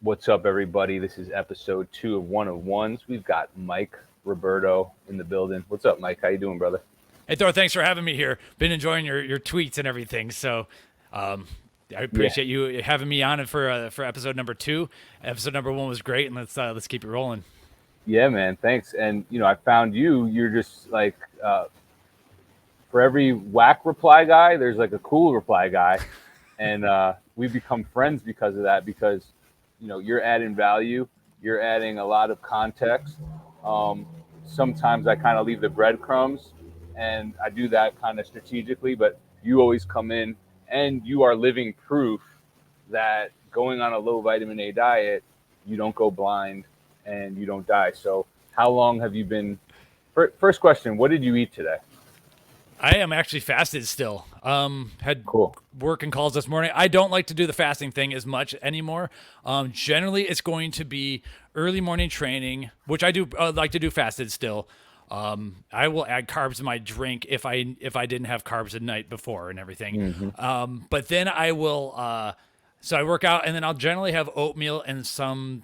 What's up, everybody? This is episode 2 of One of Ones. We've got Mike Roberto in the building. What's up, Mike? How you doing, brother? Hey Thor, thanks for having me here. Been enjoying your tweets and everything. So um, I Yeah, appreciate you having me on for episode number 2. Episode number 1 was great, and let's keep it rolling. yeah, man. Thanks. And I found you. You're just like for every whack reply guy, there's like a cool reply guy, and we become friends because of that. Because you're adding value. You're adding a lot of context. Um, Sometimes I kind of leave the breadcrumbs, and I do that kind of strategically. But you always come in, and you are living proof that going on a low vitamin A diet, you don't go blind and you don't die. So, how long have you been? First question: what did you eat today? I am actually fasted still. Had Cool. work and calls this morning. I don't like to do the fasting thing as much anymore. Generally, it's going to be early morning training, which I do like to do fasted still. I will add carbs to my drink if I didn't have carbs the night before and everything. Mm-hmm. But then I will. So I work out, and then I'll generally have oatmeal and some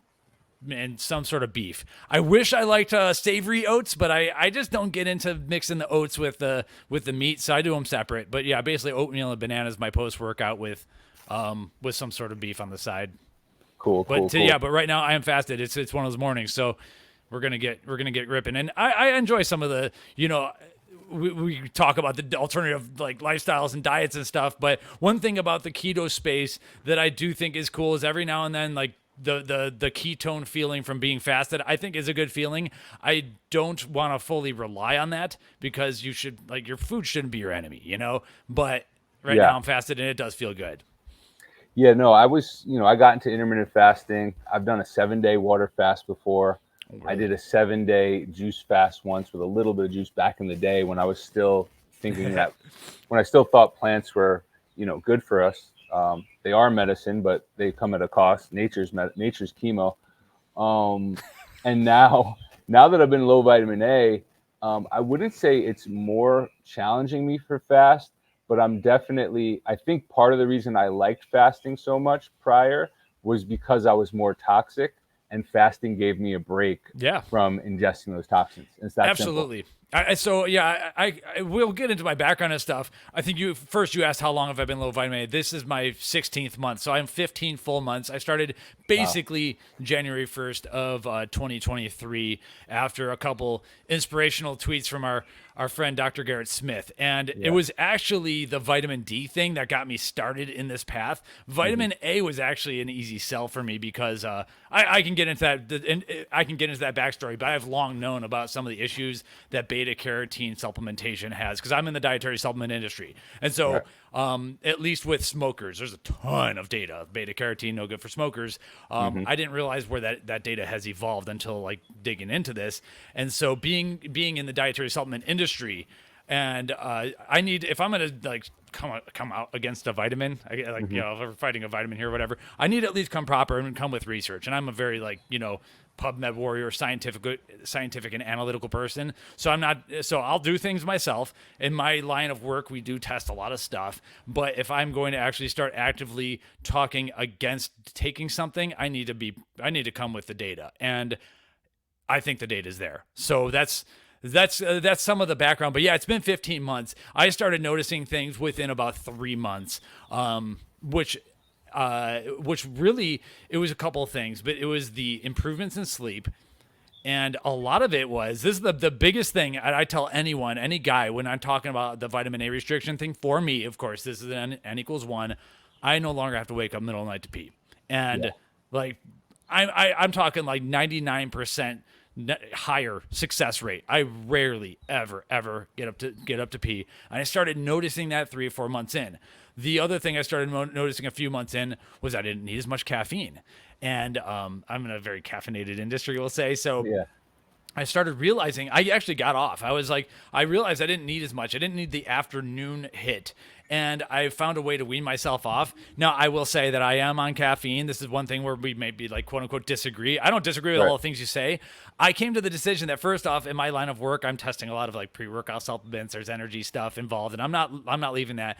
sort of beef. I wish I liked savory oats, but I just don't get into mixing the oats with the meat, so I do them separate. But yeah, basically oatmeal and bananas my post workout with some sort of beef on the side. Cool. Cool. But Cool. yeah, but right now I am fasted. It's one of those mornings, so we're gonna get ripping, and I enjoy some of the we talk about the alternative like lifestyles and diets and stuff, but one thing about the keto space that I do think is cool is every now and then like the ketone feeling from being fasted I think is a good feeling. I don't want to fully rely on that because you should like your food shouldn't be your enemy. But right Yeah. now I'm fasted and it does feel good. Yeah. No, I got into intermittent fasting. I've done a 7-day water fast before. I Really? did a 7-day juice fast once with a little bit of juice back in the day when I was still thinking that, when I still thought plants were, good for us. They are medicine, but they come at a cost. Nature's chemo. Um, and now that I've been low vitamin A, I wouldn't say it's more challenging me for fast, but I think part of the reason I liked fasting so much prior was because I was more toxic, and fasting gave me a break Yeah. from ingesting those toxins. It's that simple. Absolutely. So yeah, I will get into my background and stuff. I think you asked how long have I been low vitamin A. This is my 16th month, so I'm 15 full months. I started Wow. basically January 1st of 2023 after a couple inspirational tweets from our friend Dr. Garrett Smith, and it Yeah. was actually the vitamin D thing that got me started in this path. Hmm. Vitamin A was actually an easy sell for me because I can get into that and I can get into that backstory, but I've long known about some of the issues that beta carotene supplementation has because I'm in the dietary supplement industry, and so Right. at least with smokers, there's a ton of data. Beta carotene no good for smokers. Hmm. I didn't realize where that data has evolved until like digging into this, and so being in the dietary supplement industry, and I need if I'm gonna like come out against a vitamin, like Hmm. if we're fighting a vitamin here or whatever, I need to at least come proper and come with research. And I'm a very like PubMed warrior, scientific and analytical person. So I'm not. So I'll do things myself. In my line of work, we do test a lot of stuff. But if I'm going to actually start actively talking against taking something, I need to come with the data, and I think the data is there. So that's some of the background. But yeah, it's been 15 months. I started noticing things within about 3 months, which really it was a couple of things, but it was the improvements in sleep. And a lot of it was this is the biggest thing I tell anyone, any guy, when I'm talking about the vitamin A restriction thing. For me, of course, this is an N equals one. I no longer have to wake up middle of the night to pee. Yeah. And like I'm talking like 99% higher success rate. I rarely ever get up to pee, and I started noticing that 3 or 4 months in. The other thing I started noticing a few months in was I didn't need as much caffeine, and I'm in a very caffeinated industry, we'll say. So Yeah. I started realizing I actually got off. I was like, I realized I didn't need as much. I didn't need the afternoon hit. and I found a way to wean myself off. Now, I will say that I am on caffeine. This is one thing where we maybe like quote unquote disagree. I don't disagree with Right. all the things you say. I came to the decision that first off, in my line of work, I'm testing a lot of like pre-workout supplements. There's energy stuff involved, and I'm not leaving that.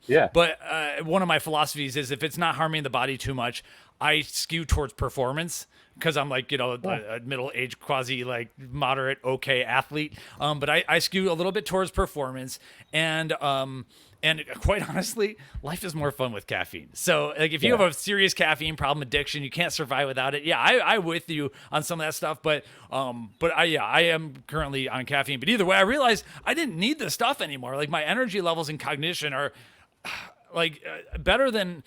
Yeah. But one of my philosophies is if it's not harming the body too much, I skew towards performance because I'm like, Yeah. a middle-aged, quasi like moderate, okay athlete. But I skew a little bit towards performance, and quite honestly, life is more fun with caffeine. So like if you Yeah. have a serious caffeine problem addiction, you can't survive without it. Yeah, I with you on some of that stuff, but I am currently on caffeine. But either way, I realized I didn't need the stuff anymore. Like my energy levels and cognition are like better than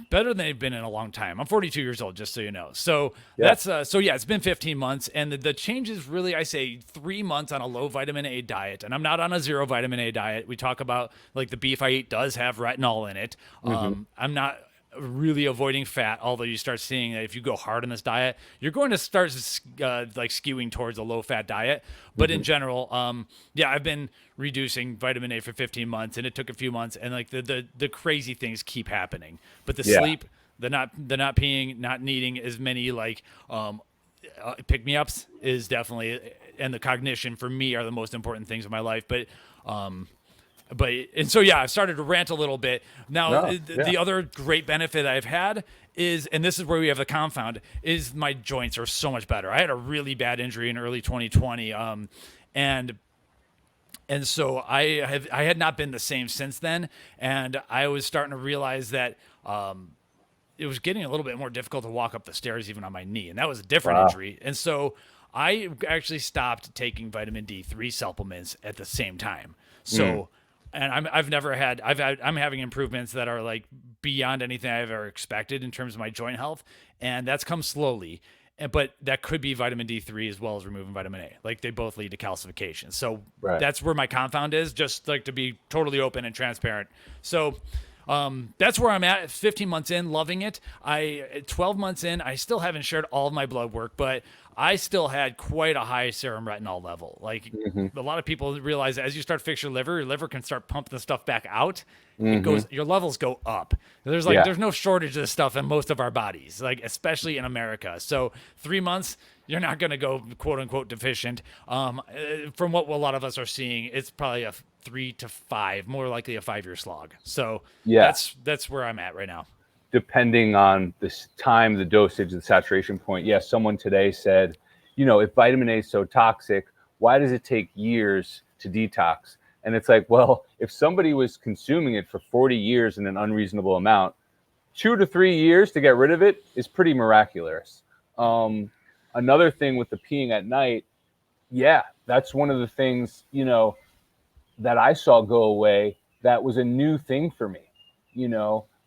they've been in a long time. I'm 42 years old, just so you know. So Yeah. so yeah, it's been 15 months, and the change is really, I say, 3 months on a low vitamin A diet, and I'm not on a zero vitamin A diet. We talk about like the beef I eat does have retinol in it. I'm not really avoiding fat, although you start seeing that if you go hard on this diet, you're going to start like skewing towards a low fat diet. But in general, yeah, I've been reducing vitamin A for 15 months, and it took a few months, and like the crazy things keep happening. But the Yeah. sleep, the not peeing, not needing as many like pick me ups is definitely, and the cognition for me are the most important things in my life. But and so yeah, I've started to rant a little bit. Now No. Yeah. the other great benefit I've had is, and this is where we have the confound, is my joints are so much better. I had a really bad injury in early 2020, and so I had not been the same since then, and I was starting to realize that it was getting a little bit more difficult to walk up the stairs even on my knee, and that was a different Wow. injury. And so I actually stopped taking vitamin D3 supplements at the same time. Mm. So, and I'm having improvements that are like beyond anything I've ever expected in terms of my joint health, and that's come slowly. But that could be vitamin D3 as well as removing vitamin A. Like they both lead to calcification. So Right. that's where my confound is, just like to be totally open and transparent. So that's where I'm at. 15 months in, loving it. 12 months in, I still haven't shared all of my blood work, but I still had quite a high serum retinol level. Like a lot of people realize that as you start to fix your liver can start pumping the stuff back out. It goes, your levels go up. Yeah. There's no shortage of this stuff in most of our bodies, like especially in America. So 3 months, you're not going to go quote unquote deficient. From what a lot of us are seeing, it's probably a 3 to 5, more likely a 5-year slog. So Yeah. that's where I'm at right now. Depending on this time, the dosage, the saturation point. Yes, someone today said, if vitamin A is so toxic, why does it take years to detox? And it's like, well, if somebody was consuming it for 40 years in an unreasonable amount, 2 to 3 years to get rid of it is pretty miraculous. Another thing with the peeing at night, yeah, that's one of the things, that I saw go away. That was a new thing for me.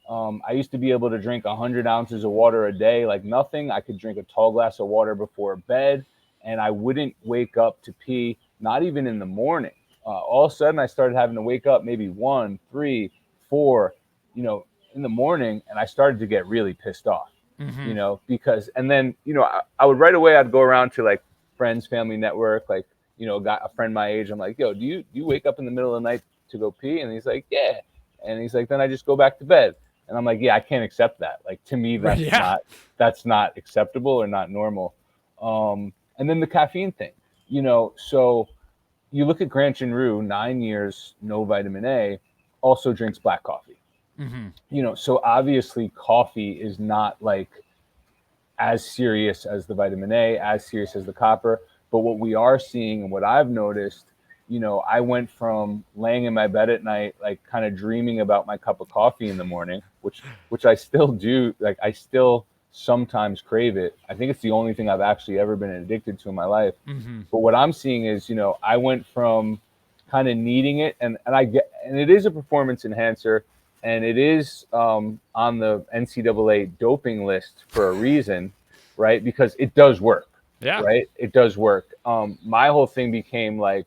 I used to be able to drink 100 ounces of water a day like nothing. I could drink a tall glass of water before bed, and I wouldn't wake up to pee, not even in the morning. All of a sudden, I started having to wake up maybe 1, 3, 4, in the morning, and I started to get really pissed off, because, and then, I would right away, I'd go around to like friends, family network, like, got a friend my age. I'm like, yo, do you wake up in the middle of the night to go pee? And he's like, yeah. And he's like, then I just go back to bed. And I'm like, yeah, I can't accept that. Like, to me, Yeah. that's not acceptable or not normal. And then the caffeine thing, so you look at Grant Rue, 9 years, no vitamin A, also drinks black coffee. So obviously coffee is not like as serious as the vitamin A, as serious as the copper. But what we are seeing and what I've noticed, I went from laying in my bed at night, like kind of dreaming about my cup of coffee in the morning, which I still do. Like I still sometimes crave it. I think it's the only thing I've actually ever been addicted to in my life. But what I'm seeing is, I went from kind of needing it, and it is a performance enhancer, and it is on the NCAA doping list for a reason, right? Because it does work. Yeah. Right? It does work. My whole thing became like,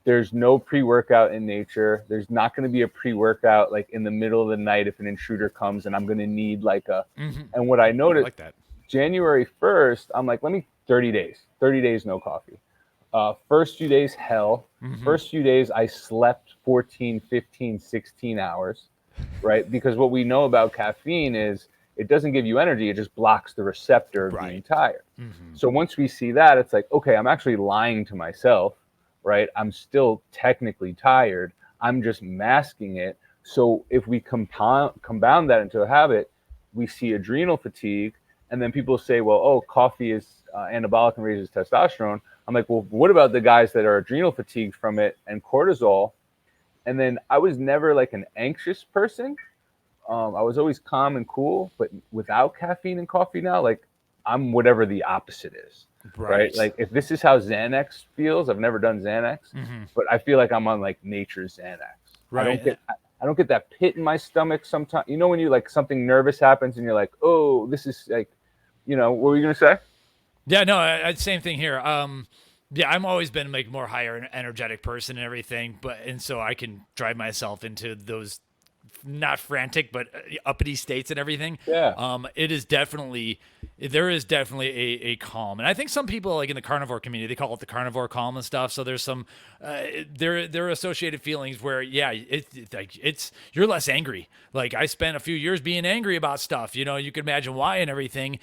there's no pre-workout in nature. There's not going to be a pre-workout like in the middle of the night if an intruder comes and I'm going to need like a. And what I I noticed, like that. January 1st, I'm like, 30 days no coffee. First few days, hell. First few days, I slept 14, 15, 16 hours, right? Because what we know about caffeine is it doesn't give you energy, it just blocks the receptor of being Right. tired. So once we see that, it's like, okay, I'm actually lying to myself, right? I'm still technically tired. I'm just masking it. So if we compound that into a habit, we see adrenal fatigue. And then people say, well, oh, coffee is anabolic and raises testosterone. I'm like, well, what about the guys that are adrenal fatigued from it and cortisol? And then I was never like an anxious person. I was always calm and cool, but without caffeine and coffee now, like I'm whatever the opposite is, right? Right. Like if this is how Xanax feels, I've never done Xanax, but I feel like I'm on like nature's Xanax. Right. I don't get that pit in my stomach sometimes. You know when you like something nervous happens and you're like, oh, this is like, what were you gonna say? Yeah, no, same thing here. Yeah, I'm always been like more higher energetic person and everything, and so I can drive myself into those not frantic but uppity states and everything. Yeah, It is definitely there is definitely a calm, and I think some people like in the carnivore community they call it the carnivore calm and stuff. So there's some there are associated feelings where it's you're less angry. Like I spent a few years being angry about stuff. You can imagine why and everything.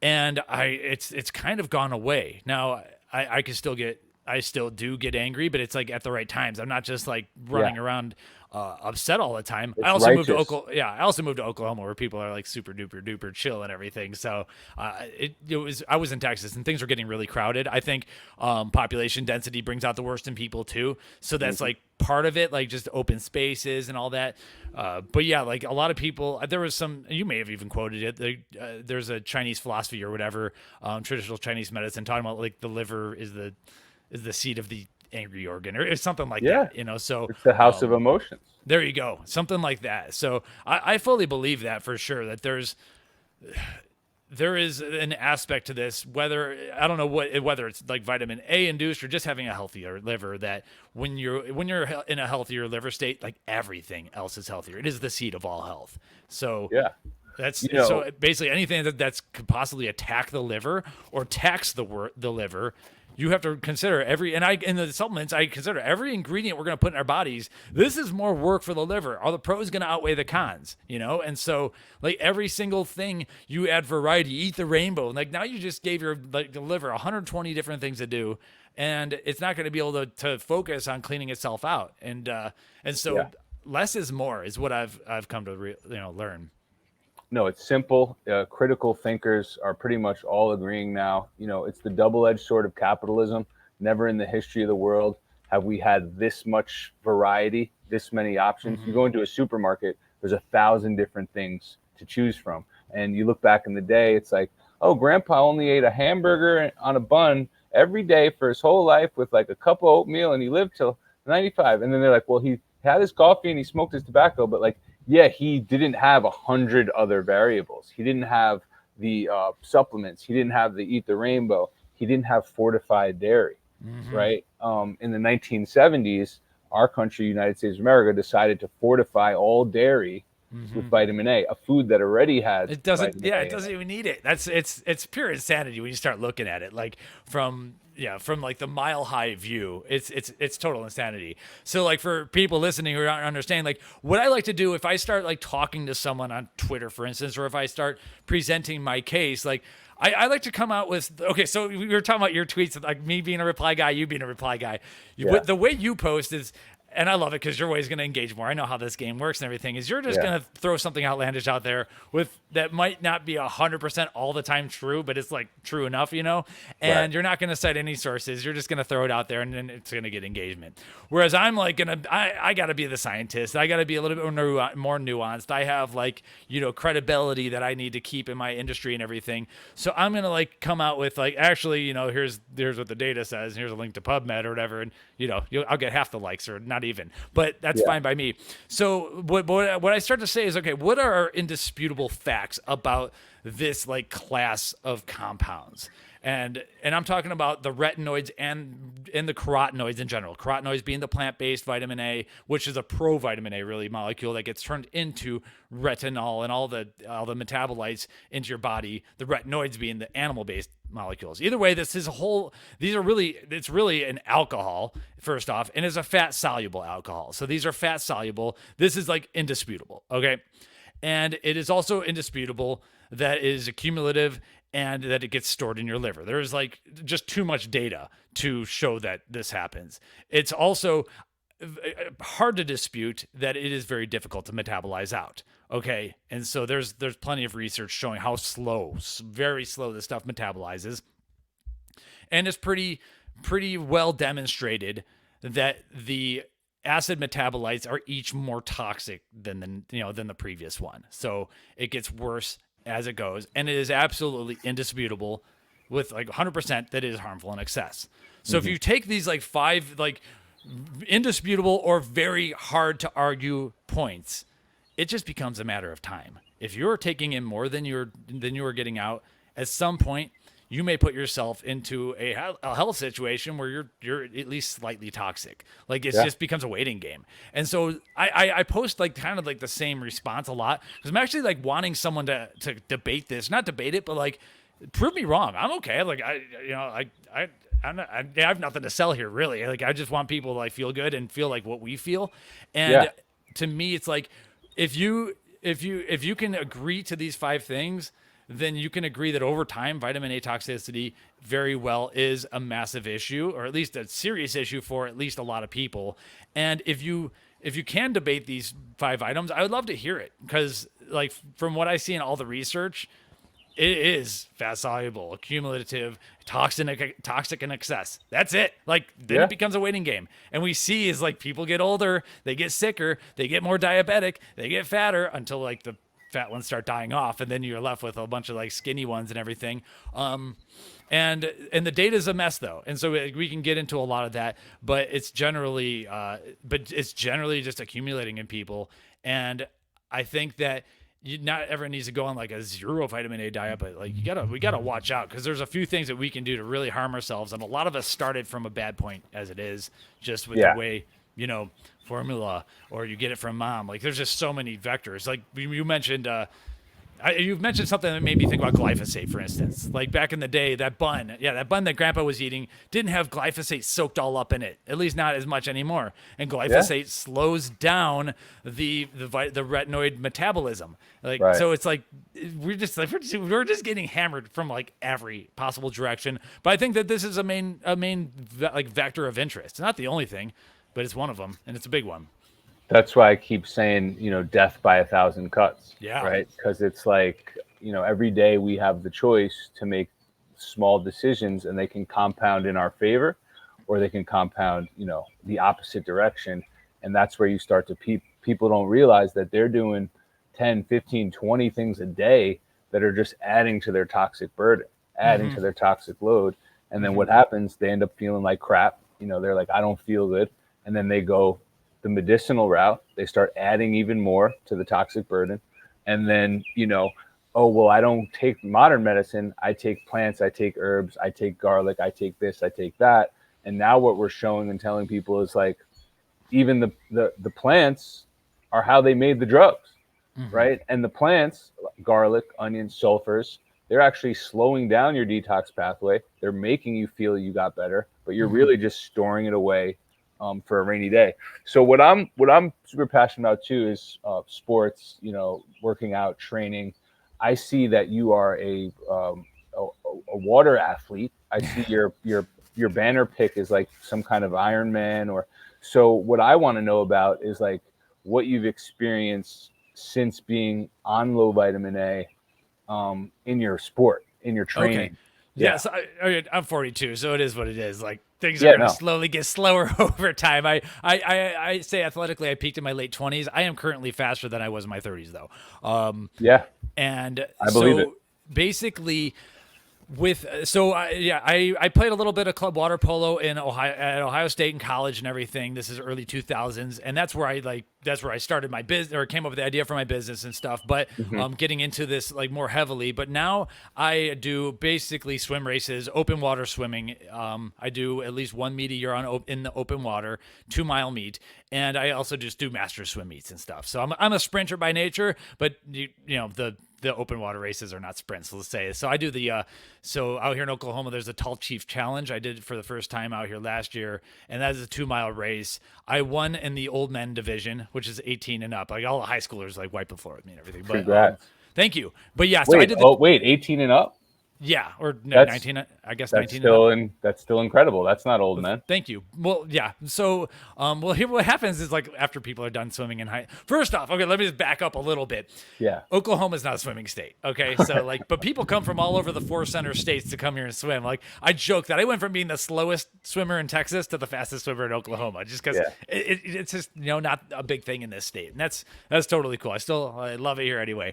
And it's kind of gone away now. I can still get I still do get angry, but it's like at the right times. I'm not just like running yeah, around upset all the time. I it's also moved to righteous. Oklahoma. Yeah, I also moved to Oklahoma where people are like super duper duper chill and everything. So it was I was in Texas and things were getting really crowded. I think population density brings out the worst in people too. So that's Mhm. like part of it, like just open spaces and all that. But yeah, like a lot of people, there was some, you may have even quoted it. There's a Chinese philosophy or whatever, traditional Chinese medicine talking about like the liver is the seat of the angry organ or something like Yeah, that. So it's the house of emotions. there you go, something like that. So I fully believe that for sure that there is an aspect to this, whether I don't know whether it's like vitamin A induced or just having a healthier liver, that when you're in a healthier liver state, like everything else is healthier. It is the seat of all health. So Yeah, that's you know, so basically anything that's could possibly attack the liver or tax the liver. You have to consider in the supplements I consider every ingredient we're going to put in our bodies. This is more work for the liver. Are the pros going to outweigh the cons? And so like every single thing you add variety, eat the rainbow. Like now you just gave your like the liver 120 different things to do, and it's not going to be able to focus on cleaning itself out. And yeah. so less is more is what I've come to learn. No, it's simple. Critical thinkers are pretty much all agreeing now. It's the double-edged sword of capitalism. Never in the history of the world have we had this much variety, this many options. You Mm-hmm. go into a supermarket, there's 1,000 different things to choose from. And you look back in the day, it's like, oh, grandpa only ate a hamburger on a bun every day for his whole life with like a cup of oatmeal and he lived till 95. And then they're like, well, he had his coffee and he smoked his tobacco, but like, yeah, he didn't have 100 other variables. He didn't have the supplements. He didn't have the eat the rainbow. He didn't have fortified dairy, Mm-hmm. right? In the 1970s, our country, United States of America, decided to fortify all dairy with Mm-hmm. vitamin A, a food that already has It doesn't. vitamin Yeah, it A in doesn't it. even need it. It's pure insanity when you start looking at it. Like from like the mile high view, it's total insanity. So like for people listening who don't understand, like what I like to do if I start like talking to someone on Twitter, for instance, or if I start presenting my case, like. I like to come out with okay. So we were talking about your tweets, like me being a reply guy, you being a reply guy. Yeah, The way you post is, and I love it because you're always going to engage more. I know how this game works and everything. Is you're just yeah, going to throw something outlandish out there with that might not be 100% all the time true, but it's like true enough. right. And you're not going to cite any sources. You're just going to throw it out there, and then it's going to get engagement. Whereas I'm like I got to be the scientist. I got to be a little bit more nuanced. I have like credibility that I need to keep in my industry and everything. So I'm going to like come out with like actually here's what the data says, and here's a link to PubMed or whatever, and I'll get half the likes or not even, but that's Yeah. fine by me. So what I start to say is, okay, what are our indisputable facts about this like class of compounds? And I'm talking about the retinoids and the carotenoids in general. Carotenoids being the plant-based vitamin A, which is a provitamin A really molecule that gets turned into retinol and all the metabolites into your body. The retinoids being the animal-based molecules. Either way, it's really an alcohol first off, and it's a fat soluble alcohol. So these are fat soluble. This is like indisputable, okay? And it is also indisputable that it is accumulative and that it gets stored in your liver. There's like just too much data to show that this happens. It's also hard to dispute that it is very difficult to metabolize out. Okay. And so there's plenty of research showing how very slow this stuff metabolizes. And it's pretty well demonstrated that the acid metabolites are each more toxic than the previous one. So it gets worse as it goes, and it is absolutely indisputable with like 100% that it is harmful in excess. So if you take these like 5 like indisputable or very hard to argue points, it just becomes a matter of time. If you're taking in more than you are getting out, at some point you may put yourself into a health situation where you're at least slightly toxic. Like it just becomes a waiting game. And so I post like kind of like the same response a lot because I'm actually like wanting someone to debate this, not debate it, but like prove me wrong. I'm okay. Like I have nothing to sell here really. Like I just want people to like feel good and feel like what we feel. And to me, it's like if you can agree to these 5 things, then you can agree that over time, vitamin A toxicity very well is a massive issue, or at least a serious issue for at least a lot of people. And if you can debate these 5 items, I would love to hear it because, like, from what I see in all the research, it is fat soluble, accumulative, toxic in excess. That's it. Like then it becomes a waiting game. And we see is like people get older, they get sicker, they get more diabetic, they get fatter until like the fat ones start dying off, and then you're left with a bunch of like skinny ones and everything. And the data is a mess though, and so we can get into a lot of that, but it's generally just accumulating in people. And I think that not everyone needs to go on like a 0 vitamin A diet, but like we gotta watch out because there's a few things that we can do to really harm ourselves, and a lot of us started from a bad point as it is, just with the way formula, or you get it from mom. Like there's just so many vectors. Like you mentioned, you've mentioned something that made me think about glyphosate, for instance. Like back in the day, that bun that Grandpa was eating didn't have glyphosate soaked all up in it. At least not as much anymore. And glyphosate slows down the retinoid metabolism. Like so, it's like we're just getting hammered from like every possible direction. But I think that this is a main like vector of interest. It's not the only thing, but it's one of them, and it's a big one. That's why I keep saying, death by 1,000 cuts. Yeah. Right. Because it's like, every day we have the choice to make small decisions, and they can compound in our favor, or they can compound, the opposite direction. And that's where you start to people don't realize that they're doing 10, 15, 20 things a day that are just adding to their toxic burden, adding to their toxic load. And then what happens? They end up feeling like crap. They're like, I don't feel good. And then they go the medicinal route. They start adding even more to the toxic burden. And then, oh, well, I don't take modern medicine. I take plants, I take herbs, I take garlic, I take this, I take that. And now what we're showing and telling people is like, even the plants are how they made the drugs, right? And the plants, garlic, onions, sulfurs, they're actually slowing down your detox pathway. They're making you feel you got better, but you're really just storing it away for a rainy day. So what I'm super passionate about too is sports, working out, training. I see that you are a water athlete. I see your banner pick is like some kind of Ironman, or so. What I want to know about is like what you've experienced since being on low vitamin A in your sport, in your training. Okay. Yes, I'm 42, so it is what it is. Like things are going to slowly get slower over time. I say athletically, I peaked in my late 20s. I am currently faster than I was in my 30s, though. And I believe it. Basically, I played a little bit of club water polo in Ohio at Ohio State in college and everything. This is early 2000s, and that's where I started my business, or came up with the idea for my business and stuff. But getting into this like more heavily. But now I do basically swim races, open water swimming. I do at least one meet a year in the open water, 2 mile meet, and I also just do master swim meets and stuff. So I'm a sprinter by nature, but the open water races are not sprints, let's say. So I do so out here in Oklahoma, there's a Tall Chief Challenge. I did it for the first time out here last year, and that is a 2 mile race. I won in the old men division, which is 18 and up. Like all the high schoolers like wiped the floor with me and everything. But Congrats. thank you. But yeah, so I Wait, did 18 and up? yeah, or That's 19, I guess that's 19 and up. that's still incredible. That's not old, man. Thank you. Well, yeah. So, here what happens is like after people are done swimming in high. First off, okay, let me just back up a little bit. Yeah. Oklahoma is not a swimming state. Okay, so like, but people come from all over the four center states to come here and swim. Like, I joke that I went from being the slowest swimmer in Texas to the fastest swimmer in Oklahoma, just because it's just not a big thing in this state, and that's totally cool. I love it here anyway.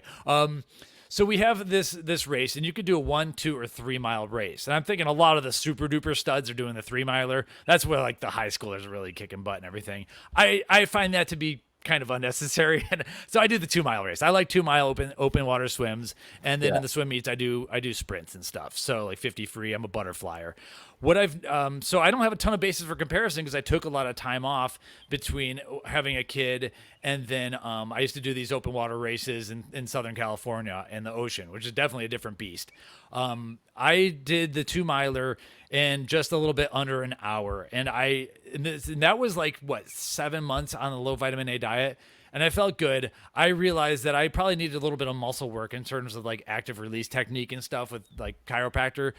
So we have this race, and you could do a 1, 2, or 3 mile race. And I'm thinking a lot of the super duper studs are doing the 3 miler. That's where like the high schoolers are really kicking butt and everything. I find that to be kind of unnecessary, and so I do the 2 mile race. I like 2 mile open water swims, and then in the swim meets I do sprints and stuff. So like 50 free, I'm a butterflyer. So I don't have a ton of basis for comparison because I took a lot of time off between having a kid and then I used to do these open water races in Southern California in the ocean, which is definitely a different beast. I did the 2 miler in just a little bit under an hour, and that was like 7 months on a low vitamin A diet. And I felt good. I realized that I probably needed a little bit of muscle work in terms of like active release technique and stuff with like chiropractor.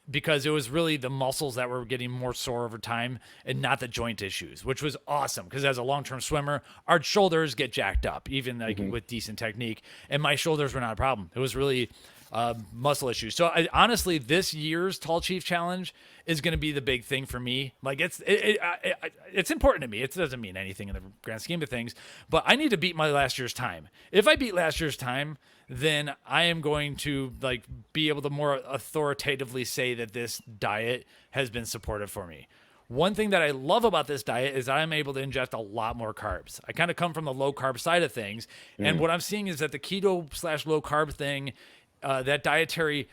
Because it was really the muscles that were getting more sore over time and not the joint issues, which was awesome. Because as a long-term swimmer, our shoulders get jacked up, even like with decent technique. And my shoulders were not a problem. It was really muscle issues. So honestly, this year's Tall Chief Challenge is going to be the big thing for me. Like it's important to me. It doesn't mean anything in the grand scheme of things, but I need to beat my last year's time. If I beat last year's time, then I am going to like be able to more authoritatively say that this diet has been supportive for me. One thing that I love about this diet is I'm able to ingest a lot more carbs. I kind of come from the low carb side of things. And what I'm seeing is that the keto/low carb thing, that dietary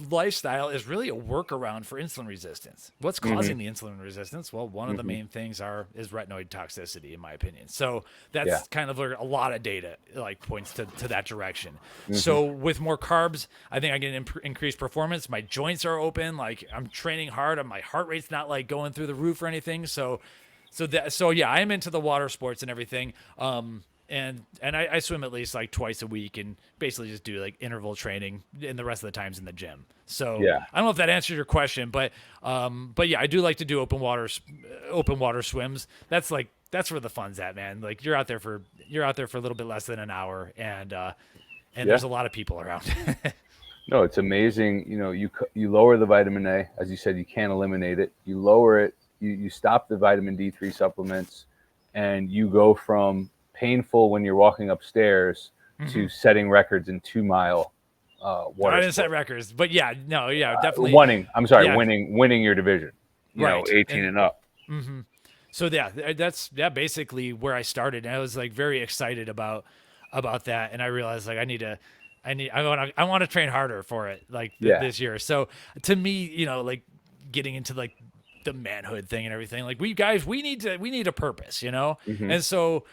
lifestyle is really a workaround for insulin resistance. What's causing the insulin resistance? Well, one of the main things is retinoid toxicity, in my opinion. So that's kind of a lot of data like points to that direction. So with more carbs, I think I can increase performance. My joints are open. Like I'm training hard, and my heart rate's not like going through the roof or anything. So yeah, I'm into the water sports and everything. And I swim at least like twice a week and basically just do like interval training, and the rest of the time's in the gym. So I don't know if that answers your question, but yeah, I do like to do open water swims. That's where the fun's at, man. Like you're out there for a little bit less than an hour, and there's a lot of people around. No, it's amazing. You lower the vitamin A, as you said, you can't eliminate it. You lower it, you stop the vitamin D3 supplements, and you go from painful when you're walking upstairs to setting records in 2 mile water. I didn't set records, but definitely winning your division. Right. 18 and up. So that's basically where I started, and I was like very excited about that, and I realized like I want to train harder for it this year. So to me, like getting into like the manhood thing and everything, like we need a purpose, and so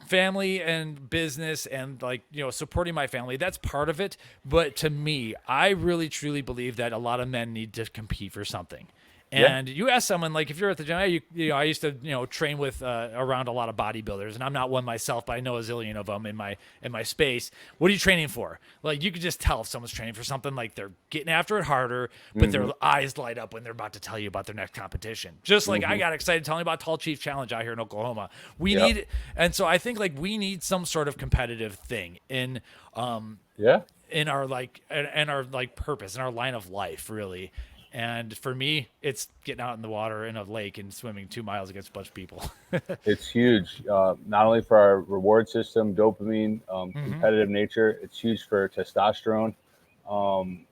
family and business and like supporting my family, that's part of it. But to me, I really truly believe that a lot of men need to compete for something. And you ask someone, like, if you're at the gym, I used to, train with around a lot of bodybuilders, and I'm not one myself, but I know a zillion of them in my space. What are you training for? Like, you could just tell if someone's training for something, like they're getting after it harder, but their eyes light up when they're about to tell you about their next competition. Just like I got excited telling you about Tall Chief Challenge out here in Oklahoma. We need, and so I think like we need some sort of competitive thing in our like purpose, in our line of life, really. And for me, it's getting out in the water in a lake and swimming 2 miles against a bunch of people. It's huge, not only for our reward system, dopamine, competitive nature. It's huge for testosterone.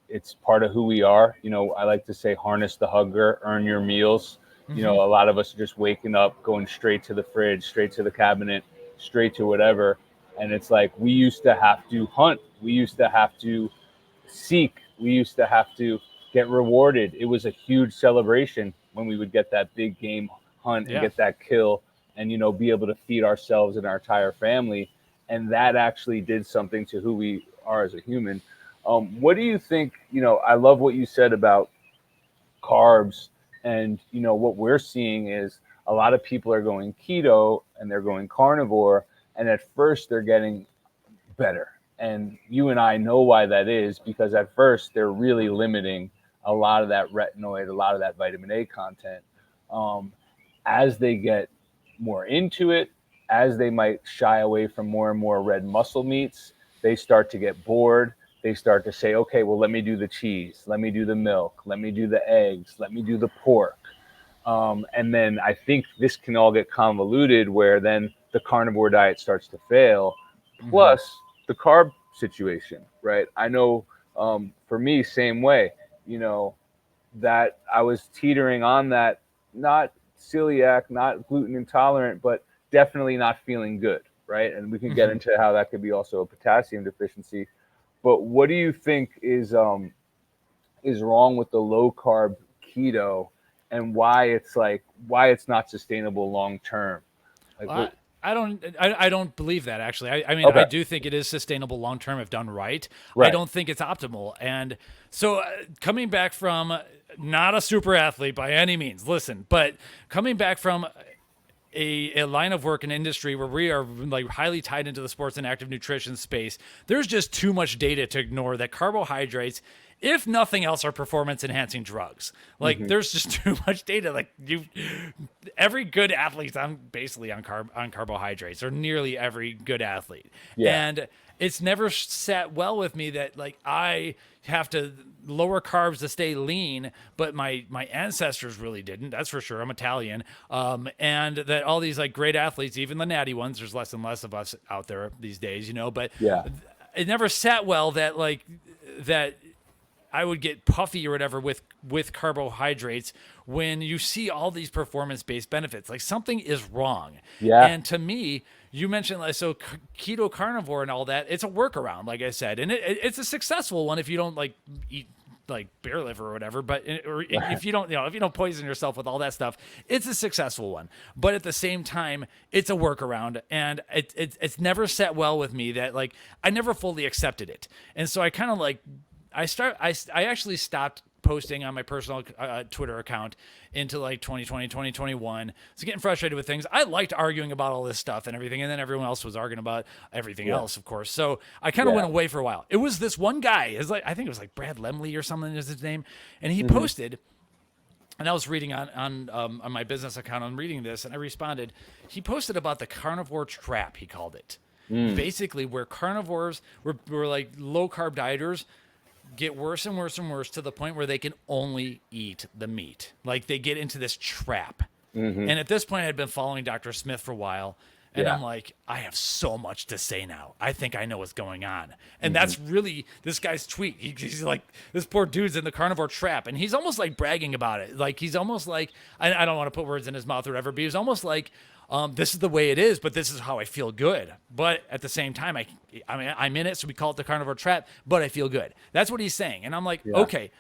It's part of who we are. I like to say harness the hunger, earn your meals. Mm-hmm. A lot of us are just waking up, going straight to the fridge, straight to the cabinet, straight to whatever. And it's like we used to have to hunt. We used to have to seek. We used to have to get rewarded. It was a huge celebration when we would get that big game hunt and Yeah. get that kill and be able to feed ourselves and our entire family. And that actually did something to who we are as a human. What do you think? I love what you said about carbs, and what we're seeing is a lot of people are going keto and they're going carnivore, and at first they're getting better. And you and I know why that is, because at first they're really limiting a lot of that retinoid, a lot of that vitamin A content. Um, as they get more into it, as they might shy away from more and more red muscle meats, they start to get bored. They start to say, okay, well, let me do the cheese, let me do the milk, let me do the eggs, let me do the pork. And then I think this can all get convoluted where then the carnivore diet starts to fail, Mm-hmm. plus the carb situation, right? I know for me, same way, you know, that I was teetering on that, not celiac, not gluten intolerant, but definitely not feeling good, right? And we can get Mm-hmm. into how that could be also a potassium deficiency. But what do you think is wrong with the low carb keto, and why it's not sustainable long term? Like Well, what? I don't believe that actually. I mean, I Okay, do think it is sustainable long term if done right. I right. don't think it's optimal. And so, coming back from not a super athlete by any means, listen, but coming back from a line of work and industry where we are like highly tied into the sports and active nutrition space, there's just too much data to ignore that carbohydrates, if nothing else, are performance enhancing drugs. Like Hmm. there's just too much data. Like every good athlete's on basically on carbohydrates, or nearly every good athlete. Yeah, And it's never sat well with me that like I have to lower carbs to stay lean, but my ancestors really didn't. That's for sure. I'm Italian, and that all these like great athletes, even the natty ones, there's less and less of us out there these days, But yeah, it never sat well that that I would get puffy or whatever with carbohydrates when you see all these performance based benefits. Like something is wrong. yeah, And to me, you mentioned like so keto carnivore and all that. It's a workaround, like I said, and it's a successful one if you don't like eat like bear liver or whatever. But or right. if you don't, if you don't poison yourself with all that stuff, it's a successful one. But at the same time, it's a workaround, and it's never set well with me that like I never fully accepted it, and so I kind of like I actually stopped posting on my personal Twitter account into like 2020, 2021. So getting frustrated with things. I liked arguing about all this stuff and everything. And then everyone else was arguing about everything Yeah, else, of course. So I kind of yeah. went away for a while. It was this one guy, is like, I think it was like Brad Lemley or something is his name. And he Hmm. posted, and I was reading on my business account, I'm reading this, and I responded. He posted about the carnivore trap, he called it. Mm. Basically, where carnivores were like low carb dieters get worse and worse and worse to the point where they can only eat the meat. Like they get into this trap. Hmm. And at this point, I had been following Dr. Smith for a while. And Yeah. I'm like, I have so much to say now. I think I know what's going on. And Hmm. that's really this guy's tweet. He's like, this poor dude's in the carnivore trap. And he's almost like bragging about it. Like, he's almost like, I don't want to put words in his mouth or whatever, but he's almost like, this is the way it is, but this is how I feel good. But at the same time, I mean, I'm in it, so we call it the carnivore trap, but I feel good. That's what he's saying. And I'm like, Yeah. okay,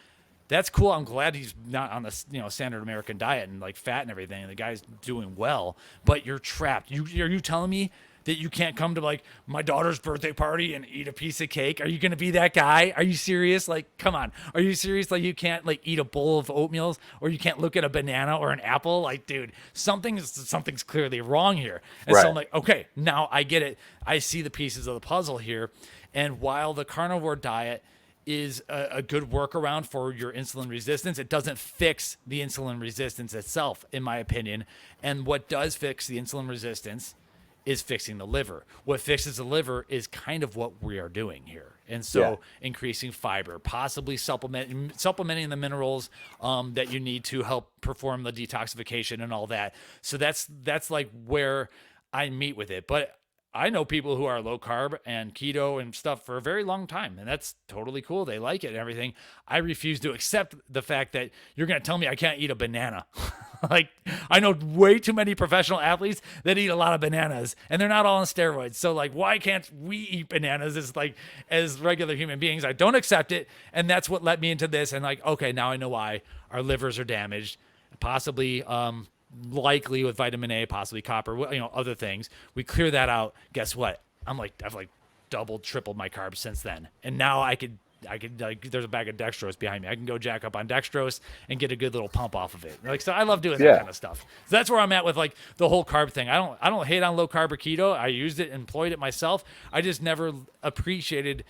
that's cool. I'm glad he's not on the standard American diet and like fat and everything. And the guy's doing well, but you're trapped. Are you telling me that you can't come to like my daughter's birthday party and eat a piece of cake? Are you going to be that guy? Are you serious? Like, come on. Are you serious? Like, you can't like eat a bowl of oatmeal, or you can't look at a banana or an apple? Like, dude, something's clearly wrong here. And so Right. I'm like, okay, now I get it. I see the pieces of the puzzle here. And while the carnivore diet is a good workaround for your insulin resistance, it doesn't fix the insulin resistance itself, in my opinion. And what does fix the insulin resistance is fixing the liver. What fixes the liver is kind of what we are doing here. And Yeah. so increasing fiber, possibly supplementing the minerals that you need to help perform the detoxification and all that. So that's like where I meet with it. But I know people who are low carb and keto and stuff for a very long time, and that's totally cool. They like it and everything. I refuse to accept the fact that you're going to tell me I can't eat a banana. Like, I know way too many professional athletes that eat a lot of bananas, and they're not all on steroids. So, like, why can't we eat bananas as regular human beings? I don't accept it, and that's what led me into this. And like, okay, now I know why our livers are damaged, possibly likely with vitamin A, possibly copper, other things. We clear that out. Guess what? I've doubled, tripled my carbs since then, and now I could like, there's a bag of dextrose behind me. I can go jack up on dextrose and get a good little pump off of it. Like, so I love doing that kind of stuff. So that's where I'm at with like the whole carb thing. I don't hate on low carb or keto. I used it, employed it myself. I just never appreciated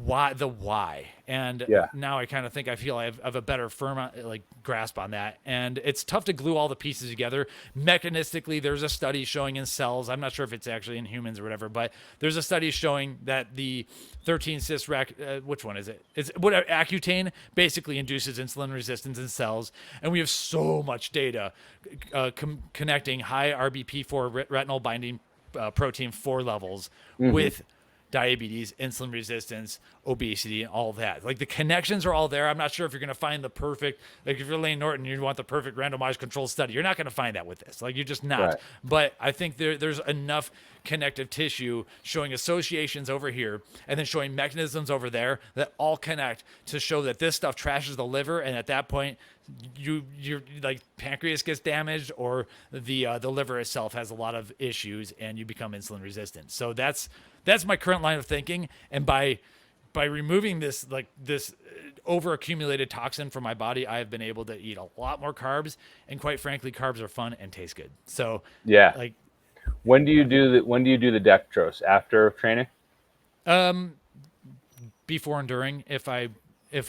why. And now I kind of think I feel I have a better firm like grasp on that. And it's tough to glue all the pieces together. Mechanistically, there's a study showing in cells. I'm not sure if it's actually in humans or whatever, but there's a study showing that the 13-cis which one is it? It's whatever, Accutane basically induces insulin resistance in cells. And we have so much data connecting high RBP4 retinol binding protein 4 levels with diabetes, insulin resistance, obesity, and all that. Like, the connections are all there. I'm not sure if you're going to find the perfect, like, if you're Lane Norton, you want the perfect randomized controlled study. You're not going to find that with this. Like, you're just not. Right. But I think there's enough connective tissue showing associations over here and then showing mechanisms over there that all connect to show that this stuff trashes the liver. And at that point, you're like, pancreas gets damaged, or the liver itself has a lot of issues and you become insulin resistant. So that's my current line of thinking. And by removing this over accumulated toxin from my body, I have been able to eat a lot more carbs, and quite frankly, carbs are fun and taste good. So like, when do you do the dextrose? After training? Before and during, if I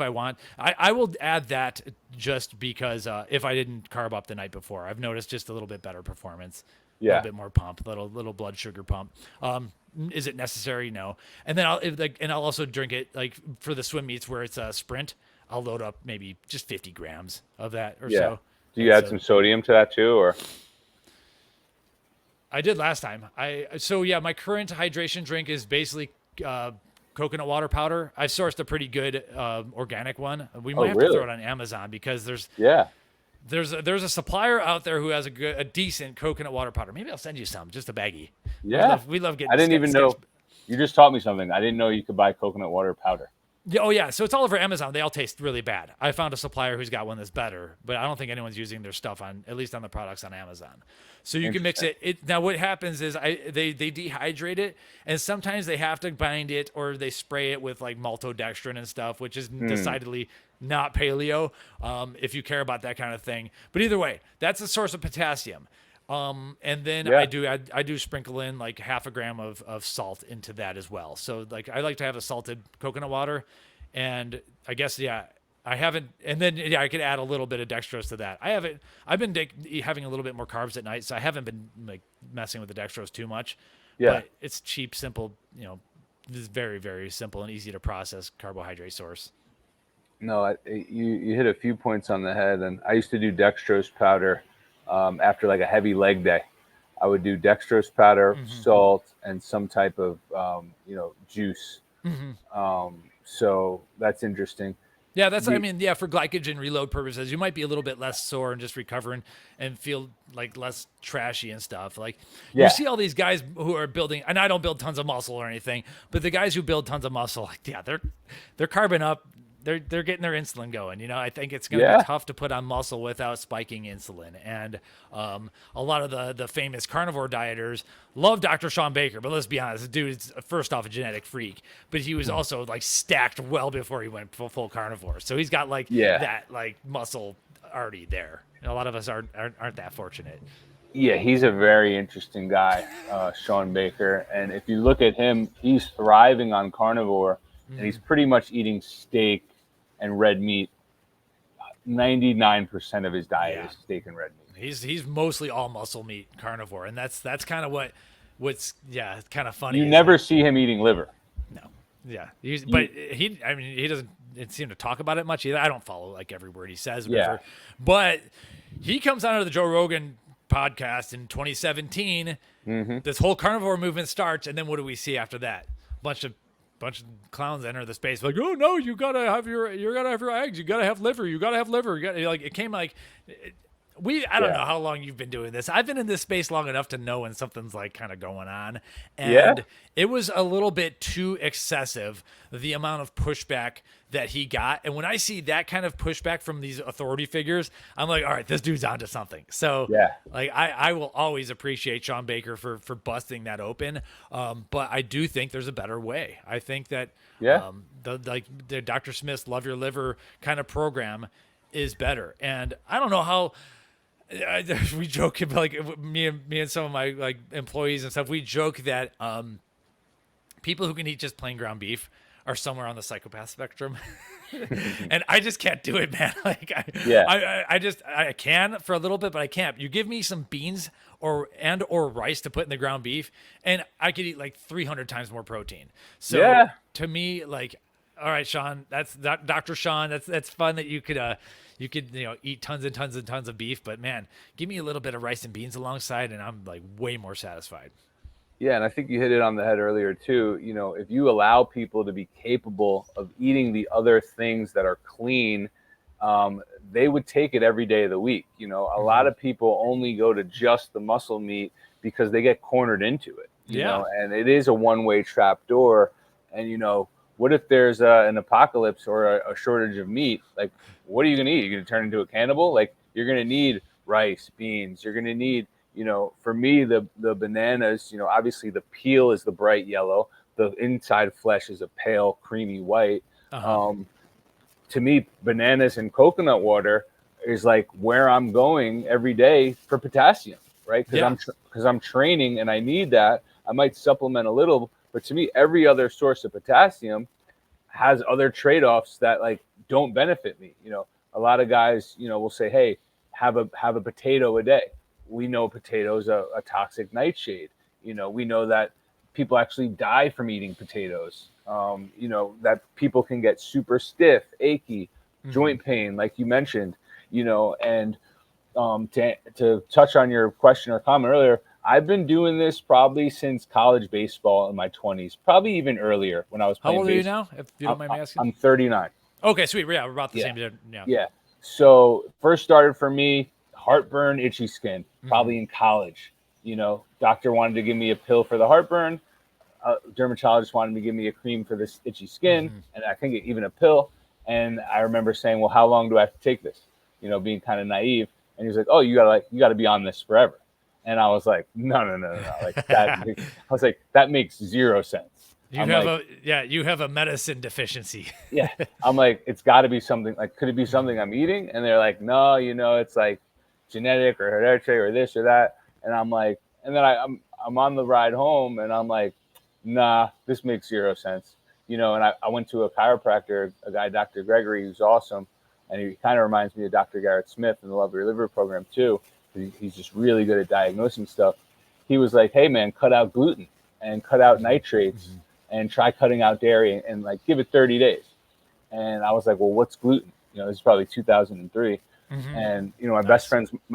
want. I will add that just because if I didn't carb up the night before, I've noticed just a little bit better performance, a little bit more pump, little blood sugar pump. Is it necessary? No. And then I'll also drink it like for the swim meets where it's a sprint. I'll load up maybe just 50 grams of that or so. Do you add some sodium to that too, or? I did last time. My current hydration drink is basically coconut water powder. I've sourced a pretty good organic one. We might have to throw it on Amazon because there's a supplier out there who has a decent coconut water powder. Maybe I'll send you some, just a baggie. Yeah, we love getting. I didn't even know. You just taught me something. I didn't know you could buy coconut water powder. Yeah, oh yeah. So it's all over Amazon. They all taste really bad. I found a supplier who's got one that's better, but I don't think anyone's using their stuff at least on the products on Amazon. So you can mix it. Now what happens is they dehydrate it, and sometimes they have to bind it or they spray it with like maltodextrin and stuff, which is decidedly not paleo. If you care about that kind of thing, but either way, that's a source of potassium. And then I do sprinkle in like half a gram of salt into that as well. So like, I like to have a salted coconut water, and I guess, I haven't, and then I could add a little bit of dextrose to that. I've been having a little bit more carbs at night, so I haven't been like messing with the dextrose too much. But it's cheap, simple, this is very, very simple and easy to process carbohydrate source. No, you hit a few points on the head, and I used to do dextrose powder after like a heavy leg day. I would do dextrose powder, salt, and some type of juice. So that's interesting. Yeah, for glycogen reload purposes, you might be a little bit less sore and just recovering and feel like less trashy and stuff. Like, you see all these guys who are building, and I don't build tons of muscle or anything, but the guys who build tons of muscle, they're carbing up. They're getting their insulin going. I think it's going to be tough to put on muscle without spiking insulin. And a lot of the famous carnivore dieters love Dr. Sean Baker, but let's be honest, the dude is first off a genetic freak, but he was also like stacked well before he went full carnivore. So he's got that like muscle already there. And a lot of us aren't that fortunate. Yeah, he's a very interesting guy, Sean Baker. And if you look at him, he's thriving on carnivore, and he's pretty much eating steak and red meat. 99% of his diet is steak and red meat. He's mostly all muscle meat carnivore, and that's kind of what's kind of funny. You never see him eating liver. No, but he doesn't seem to talk about it much either. I don't follow like every word he says, whatever. But he comes out of the Joe Rogan podcast in 2017. Mm-hmm. This whole carnivore movement starts, and then what do we see after that? Bunch of clowns enter the space like, oh no, you gotta have your eggs, you gotta have liver, you gotta have liver. You gotta, like, it came like. I don't know how long you've been doing this. I've been in this space long enough to know when something's like kind of going on. And it was a little bit too excessive, the amount of pushback that he got. And when I see that kind of pushback from these authority figures, I'm like, all right, this dude's onto something. So like I will always appreciate Sean Baker for busting that open. But I do think there's a better way. I think that the Dr. Smith's Love Your Liver kind of program is better. And I don't know how we joke, like me and some of my like employees and stuff, we joke that people who can eat just plain ground beef are somewhere on the psychopath spectrum. And I just can't do it, man. Like I can for a little bit, but I can't. You give me some beans or rice to put in the ground beef, and I could eat like 300 times more protein. So to me, like, all right, Sean, that's Dr. Sean. That's fun that you could eat tons and tons and tons of beef, but man, give me a little bit of rice and beans alongside, and I'm like way more satisfied. Yeah, and I think you hit it on the head earlier too. If you allow people to be capable of eating the other things that are clean, they would take it every day of the week. A lot of people only go to just the muscle meat because they get cornered into it. You know, and it is a one-way trap door. And what if there's an apocalypse or a shortage of meat? Like, what are you going to eat? You're going to turn into a cannibal? Like, you're going to need rice, beans. You're going to need, for me, the bananas, obviously the peel is the bright yellow. The inside flesh is a pale, creamy white. To me, bananas and coconut water is like where I'm going every day for potassium, right? Because I'm training and I need that. I might supplement a little, but to me, every other source of potassium has other trade-offs that like don't benefit me. A lot of guys, will say, hey, have a potato a day. We know potatoes a toxic nightshade. We know that people actually die from eating potatoes. That people can get super stiff, achy, joint pain, like you mentioned. And to touch on your question or comment earlier, I've been doing this probably since college baseball in my 20s, probably even earlier when I was playing. How old are you now, if you don't mind me asking? I'm 39. Okay, sweet. Yeah, we're about the same. Yeah. So first started for me, heartburn, itchy skin, probably in college. Doctor wanted to give me a pill for the heartburn. Dermatologist wanted to give me a cream for this itchy skin, and I think even a pill. And I remember saying, well, how long do I have to take this? Being kind of naive. And he was like, oh, you gotta be on this forever. And I was like, no. Like that, I was like, that makes zero sense. You have a medicine deficiency. I'm like, it's got to be something. Like, could it be something I'm eating? And they're like, no, it's like genetic or hereditary or this or that. And I'm like, and then I'm on the ride home, and I'm like, nah, this makes zero sense. And I went to a chiropractor, a guy, Dr. Gregory, who's awesome, and he kind of reminds me of Dr. Garrett Smith in the Love Your Liver program too. He's just really good at diagnosing stuff. He was like, hey man, cut out gluten and cut out nitrates and try cutting out dairy and like give it 30 days. And I was like, well, what's gluten? This is probably 2003. And my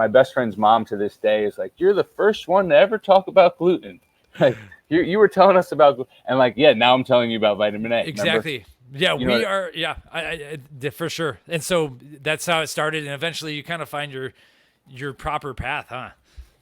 best friend's mom to this day is like, you're the first one to ever talk about gluten. Like you were telling us about, and like, now I'm telling you about vitamin A. Exactly. Remember? We are. Yeah, I for sure. And so that's how it started. And eventually you kind of find your proper path, huh?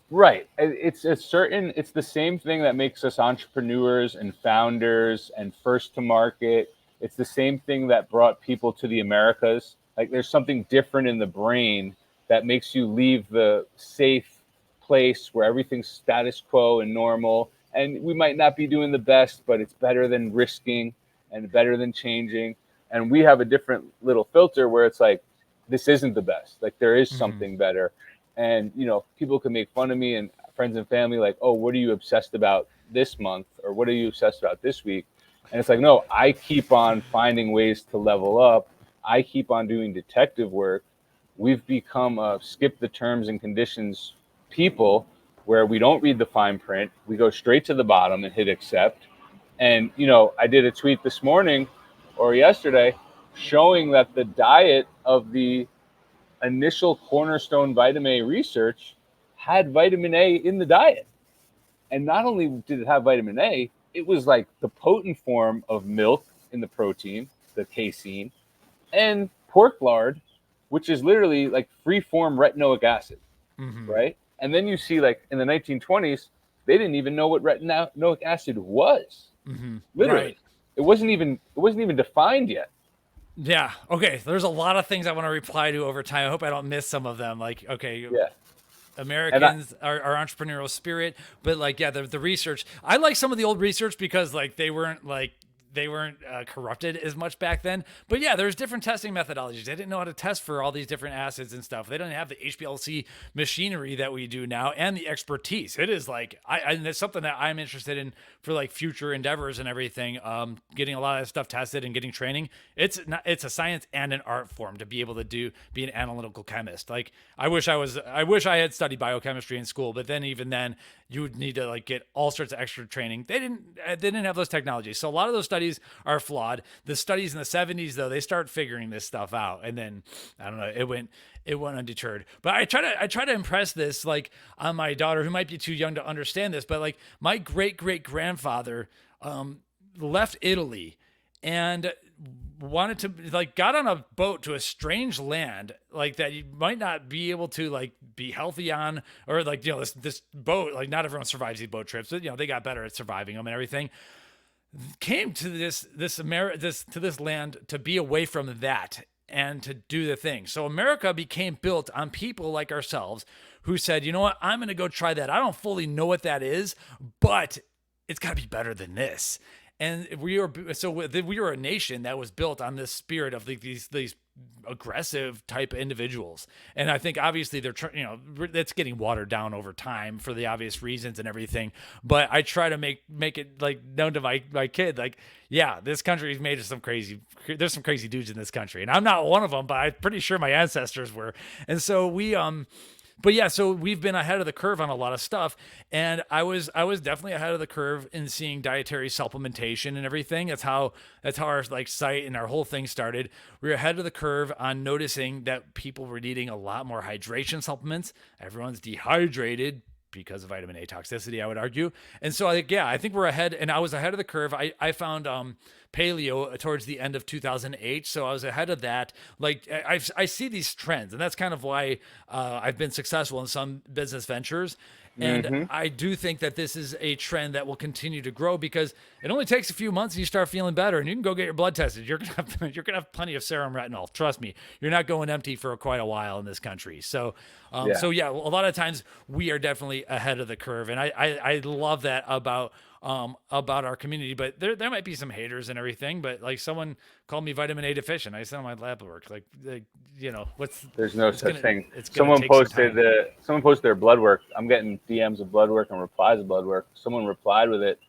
Right. It's the same thing that makes us entrepreneurs and founders and first to market. It's the same thing that brought people to the Americas. Like there's something different in the brain that makes you leave the safe place where everything's status quo and normal. And we might not be doing the best, but it's better than risking and better than changing. And we have a different little filter where it's like, this isn't the best. Like there is something better. And, people can make fun of me and friends and family like, oh, what are you obsessed about this month? Or what are you obsessed about this week? And it's like, no, I keep on finding ways to level up. I keep on doing detective work. We've become a skip the terms and conditions people where we don't read the fine print. We go straight to the bottom and hit accept. And, I did a tweet this morning or yesterday showing that the diet of the initial cornerstone vitamin A research had vitamin A in the diet. And not only did it have vitamin A, it was like the potent form of milk in the protein, the casein, and pork lard, which is literally like free form retinoic acid, right? And then you see like in the 1920s, they didn't even know what retinoic acid was. Literally, Right. it wasn't even defined yet. Yeah. Okay. There's a lot of things I want to reply to over time. I hope I don't miss some of them. Like, okay, Yeah, and Americans are entrepreneurial spirit, but like, yeah, the research. I like some of the old research because like they weren't corrupted as much back then. But yeah, there's different testing methodologies. They didn't know how to test for all these different acids and stuff. They didn't have the HPLC machinery that we do now and the expertise. It is like and it's something that I'm interested in for like future endeavors and everything. Getting a lot of that stuff tested and getting training. It's a science and an art form to be able to be an analytical chemist. Like I wish I had studied biochemistry in school, but then even then you would need to like get all sorts of extra training. They didn't have those technologies. So a lot of those studies are flawed. The studies in the 70s though, they start figuring this stuff out, and then I don't know, it went undeterred. But I try to impress this like on my daughter, who might be too young to understand this, but like my great grandfather left Italy and wanted to like got on a boat to a strange land like that you might not be able to like be healthy on, or like this boat, like not everyone survives these boat trips, but they got better at surviving them and everything. Came to this land to be away from that and to do the thing. So America became built on people like ourselves who said, you know what, I'm going to go try that. I don't fully know what that is, but it's got to be better than this. And we were a nation that was built on this spirit of these aggressive type individuals. And I think obviously that's getting watered down over time for the obvious reasons and everything. But I try to make it like known to my kid, like, yeah, this country is made of there's some crazy dudes in this country. And I'm not one of them, but I'm pretty sure my ancestors were. And so but yeah, so we've been ahead of the curve on a lot of stuff, and I was definitely ahead of the curve in seeing dietary supplementation and everything. That's how our like site and our whole thing started. We were ahead of the curve on noticing that people were needing a lot more hydration supplements. Everyone's dehydrated because of vitamin A toxicity, I would argue. And so I think we're ahead, and I was ahead of the curve. I found paleo towards the end of 2008, so I was ahead of that. Like I see these trends, and that's kind of why I've been successful in some business ventures. And I do think that this is a trend that will continue to grow because it only takes a few months and you start feeling better, and you can go get your blood tested. You're gonna have plenty of serum retinol. Trust me, you're not going empty for quite a while in this country. So, a lot of times we are definitely ahead of the curve, and I love that about our community. But there might be some haters and everything. But like someone called me vitamin A deficient. I sent my lab work. Like there's no such thing. Someone Someone posted their blood work. I'm getting DMs of blood work and replies of blood work. Someone replied with it.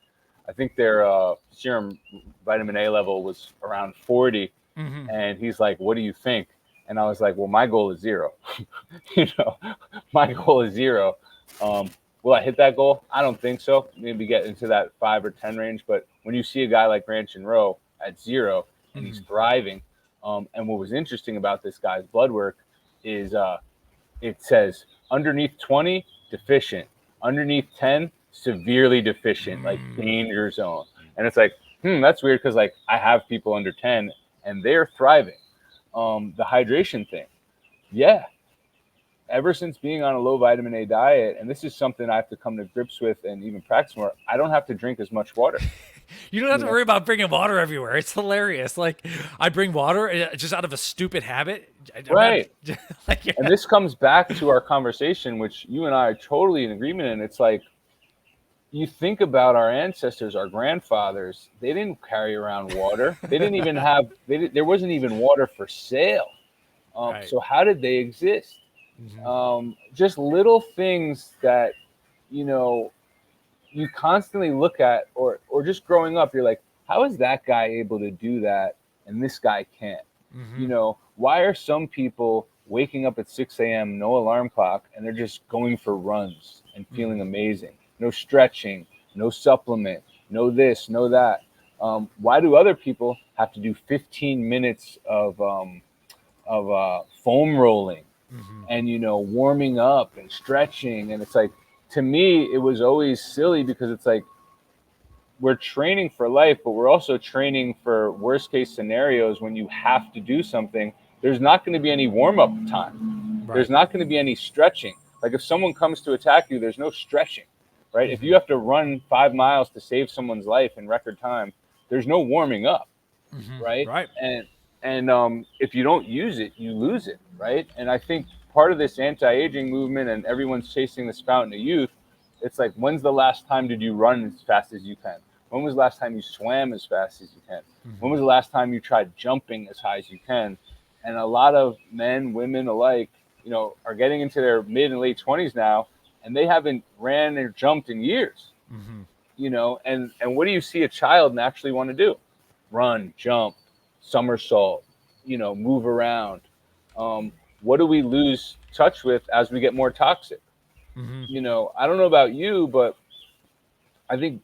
I think their serum vitamin A level was around 40, and he's like, "What do you think?" And I was like, "Well, my goal is 0. My goal is 0. Will I hit that goal? I don't think so. Maybe get into that 5 or 10 range. But when you see a guy like Ranch and Rowe at 0 and he's thriving, and what was interesting about this guy's blood work is it says underneath 20 deficient, underneath 10 severely deficient, like danger zone. And it's like, that's weird because like I have people under 10 and they're thriving. The hydration thing, yeah. Ever since being on a low vitamin A diet, and this is something I have to come to grips with and even practice more, I don't have to drink as much water. You don't have to worry about bringing water everywhere. It's hilarious. Like I bring water just out of a stupid habit. Right. And this comes back to our conversation, which you and I are totally in agreement in. It's like, you think about our ancestors, our grandfathers, they didn't carry around water. They didn't even have, there wasn't even water for sale. Right. So how did they exist? Just little things that, you constantly look at, or just growing up, you're like, how is that guy able to do that and this guy can't? Why are some people waking up at 6 a.m., no alarm clock, and they're just going for runs and feeling amazing? No stretching, no supplement, no this, no that. Why do other people have to do 15 minutes of foam rolling and warming up and stretching. And it's like, to me, it was always silly because it's like we're training for life, but we're also training for worst case scenarios. When you have to do something, there's not going to be any warm up time. There's Right. not going to be any stretching. Like if someone comes to attack you, there's no stretching, right? If you have to run 5 miles to save someone's life in record time, there's no warming up, right? Right. And if you don't use it, you lose it, right? And I think part of this anti-aging movement, and everyone's chasing this fountain of youth, it's like, when's the last time did you run as fast as you can? When was the last time you swam as fast as you can? When was the last time you tried jumping as high as you can? And a lot of men, women alike, are getting into their mid and late 20s now, and they haven't ran or jumped in years. And what do you see a child naturally want to do? Run, jump, somersault, move around. What do we lose touch with as we get more toxic? I don't know about you, but I think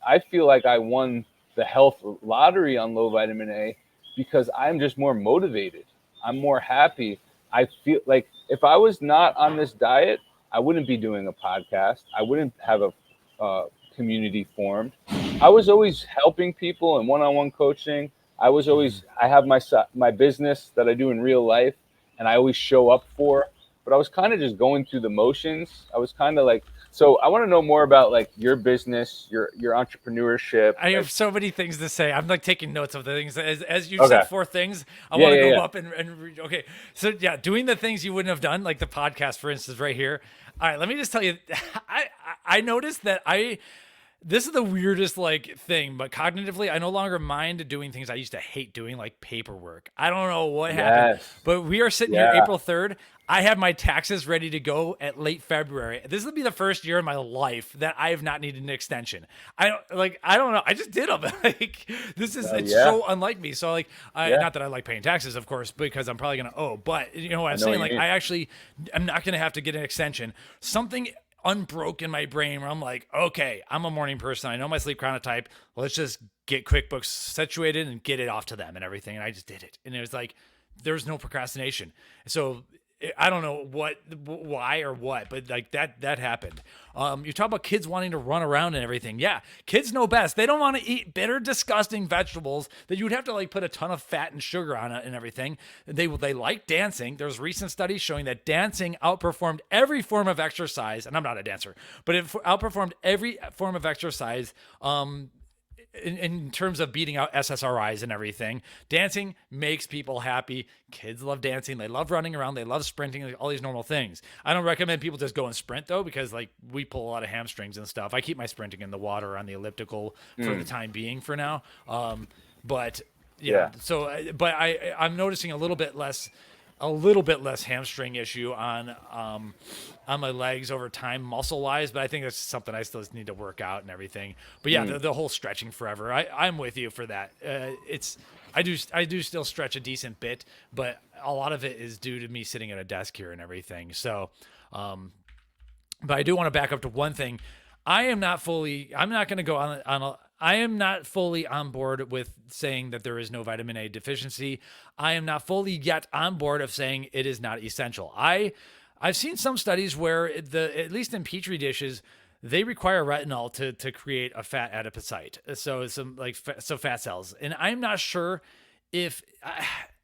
I feel like I won the health lottery on low vitamin A because I'm just more motivated. I'm more happy. I feel like if I was not on this diet, I wouldn't be doing a podcast. I wouldn't have a community formed. I was always helping people and one-on-one coaching. I have my business that I do in real life, and I always show up for. But I was kind of just going through the motions. I was kind of like, so I want to know more about like your business, your entrepreneurship. I have so many things to say. I'm like taking notes of the things as you Okay. said 4 things. I Yeah, want to yeah, go yeah. up and read. Okay, so yeah, doing the things you wouldn't have done, like the podcast, for instance, right here. All right, let me just tell you, I noticed that this is the weirdest like thing, but cognitively, I no longer mind doing things I used to hate doing, like paperwork. I don't know what happened, Yes. but we are sitting here Yeah. April 3rd. I have my taxes ready to go at late February. This will be the first year in my life that I have not needed an extension. I don't know. I just did them. Like it's Yeah. so unlike me. So like, Yeah. not that I like paying taxes, of course, because I'm probably gonna owe. But you know what I'm know what saying? you Like mean. I actually, I'm not gonna have to get an extension. Something unbroke in my brain where I'm like, okay, I'm a morning person. I know my sleep chronotype. Let's just get QuickBooks situated and get it off to them and everything. And I just did it. And it was like, there was no procrastination. So I don't know why or what, but like that happened. You talk about kids wanting to run around and everything. Yeah, kids know best. They don't want to eat bitter, disgusting vegetables that you would have to like put a ton of fat and sugar on it and everything. They like dancing. There's recent studies showing that dancing outperformed every form of exercise. And I'm not a dancer, but it outperformed every form of exercise. In terms of beating out SSRIs and everything, dancing makes people happy. Kids love dancing. They love running around. They love sprinting, like all these normal things. I don't recommend people just go and sprint though, because like we pull a lot of hamstrings and stuff. I keep my sprinting in the water on the elliptical for the time being for now. But yeah, so, but I'm noticing a little bit less hamstring issue on my legs over time, muscle wise, but I think that's something I still need to work out and everything. But yeah, the whole stretching forever, I'm with you for that. I do still stretch a decent bit, but a lot of it is due to me sitting at a desk here and everything. So, but I do want to back up to one thing. I'm not fully on board with saying that there is no vitamin A deficiency. I am not fully yet on board of saying it is not essential. I've seen some studies where at least in petri dishes, they require retinol to create a fat adipocyte. So fat cells. And I'm not sure if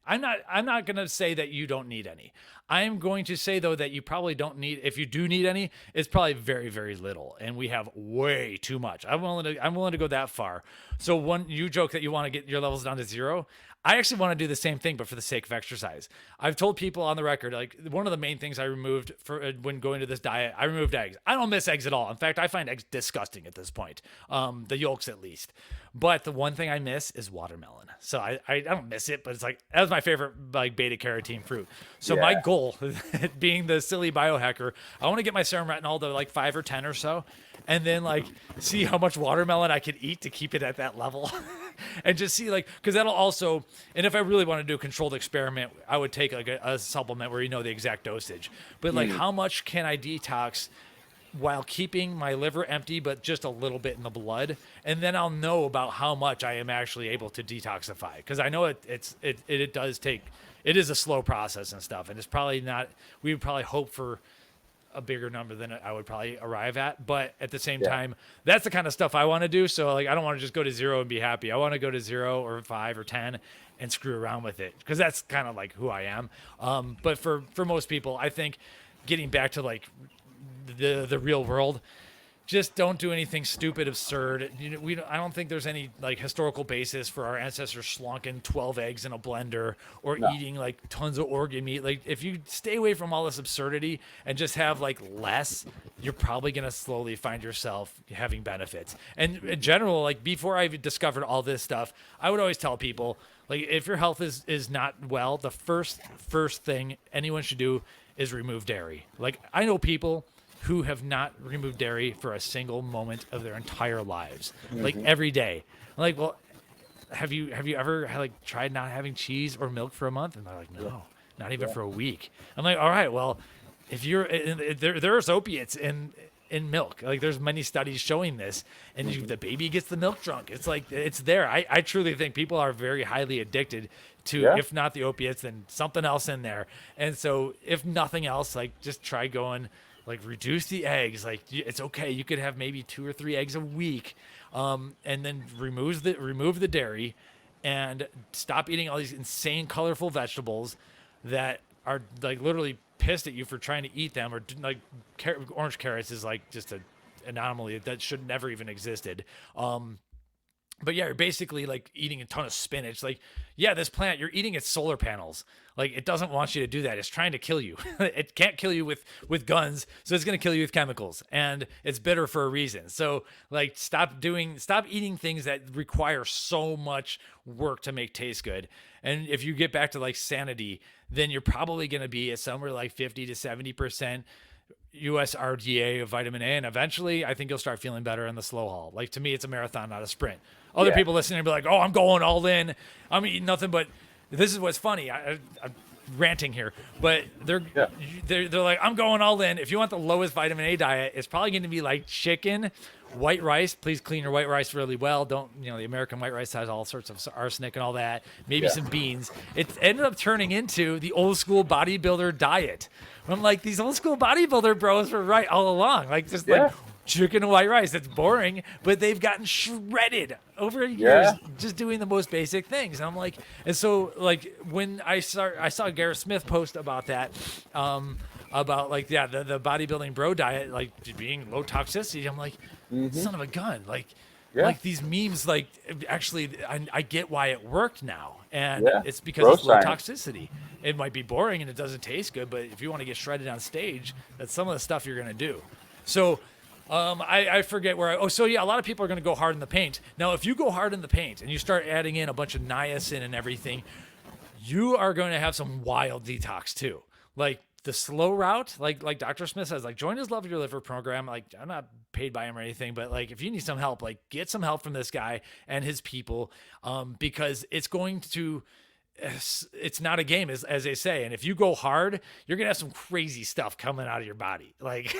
I'm not going to say that you don't need any. I'm going to say though that you probably don't need, if you do need any, it's probably very, very little. And we have way too much. I'm willing to go that far. So when you joke that you want to get your levels down to 0, I actually want to do the same thing, but for the sake of exercise. I've told people on the record, like one of the main things I removed when going to this diet, I removed eggs. I don't miss eggs at all. In fact, I find eggs disgusting at this point. The yolks at least. But the one thing I miss is watermelon. So I don't miss it, but it's like, that was my favorite like beta carotene fruit. So my goal, being the silly biohacker, I want to get my serum retinol to like 5 or 10 or so, and then like see how much watermelon I could eat to keep it at that level. And just see like, because that'll also, and if I really want to do a controlled experiment, I would take like a supplement where you know the exact dosage. But like, how much can I detox while keeping my liver empty, but just a little bit in the blood, and then I'll know about how much I am actually able to detoxify. Because I know it does take, it is a slow process and stuff, and it's probably not. We would probably hope for a bigger number than I would probably arrive at, but at the same time, that's the kind of stuff I want to do. So like, I don't want to just go to 0 and be happy. I want to go to 0 or 5 or 10 and screw around with it, because that's kind of like who I am. But for most people, I think getting back to like the real world, just don't do anything stupid, absurd. I don't think there's any like historical basis for our ancestors slunking 12 eggs in a blender or eating like tons of organ meat. Like, if you stay away from all this absurdity and just have like less, you're probably going to slowly find yourself having benefits. And in general, like before I discovered all this stuff, I would always tell people, like, if your health is not well, the first thing anyone should do is remove dairy. Like, I know people who have not removed dairy for a single moment of their entire lives, like every day. I'm like, well, have you ever like tried not having cheese or milk for a month? And they're like, no, not even for a week. I'm like, all right, well, if you're there's opiates in milk. Like, there's many studies showing this, and the baby gets the milk drunk. It's like, it's there. I truly think people are very highly addicted to, if not the opiates, then something else in there. And so if nothing else, like, just try going, like, reduce the eggs. Like, it's okay. You could have maybe 2 or 3 eggs a week, and then remove the dairy, and stop eating all these insane colorful vegetables that are like literally pissed at you for trying to eat them. Or like orange carrots is like just an anomaly that should never even existed. But yeah, you're basically like eating a ton of spinach. Like, yeah, this plant, you're eating its solar panels. Like, it doesn't want you to do that. It's trying to kill you. It can't kill you with guns, so it's going to kill you with chemicals. And it's bitter for a reason. So like, stop eating things that require so much work to make taste good. And if you get back to like sanity, then you're probably going to be at somewhere like 50 to 70% US RDA of vitamin A, and eventually I think you'll start feeling better in the slow haul. Like, to me, it's a marathon, not a sprint. Other people listening will be like, oh, I'm going all in, I'm eating nothing but, this is what's funny, I'm ranting here, but they're like, I'm going all in. If you want the lowest vitamin A diet, it's probably going to be like chicken, white rice. Please clean your white rice really well. Don't, the American white rice has all sorts of arsenic and all that. Maybe some beans. It ended up turning into the old school bodybuilder diet. I'm like, these old school bodybuilder bros were right all along. Like, just like chicken and white rice. It's boring, but they've gotten shredded over years just doing the most basic things. And I'm like, and so like when I saw Garrett Smith post about that, about like, the bodybuilding bro diet, like being low toxicity. I'm like, son of a gun. Like, like these memes, like, actually, I get why it worked now. And it's because it's low toxicity. It might be boring and it doesn't taste good, but if you want to get shredded on stage, that's some of the stuff you're going to do. So I forget where a lot of people are going to go hard in the paint. Now, if you go hard in the paint and you start adding in a bunch of niacin and everything, you are going to have some wild detox too. Like, the slow route, like Dr. Smith says, like, join his Love Your Liver program. Like, I'm not paid by him or anything, but like, if you need some help, like, get some help from this guy and his people, because it's going to, it's not a game, as they say. And if you go hard, you're gonna have some crazy stuff coming out of your body. Like,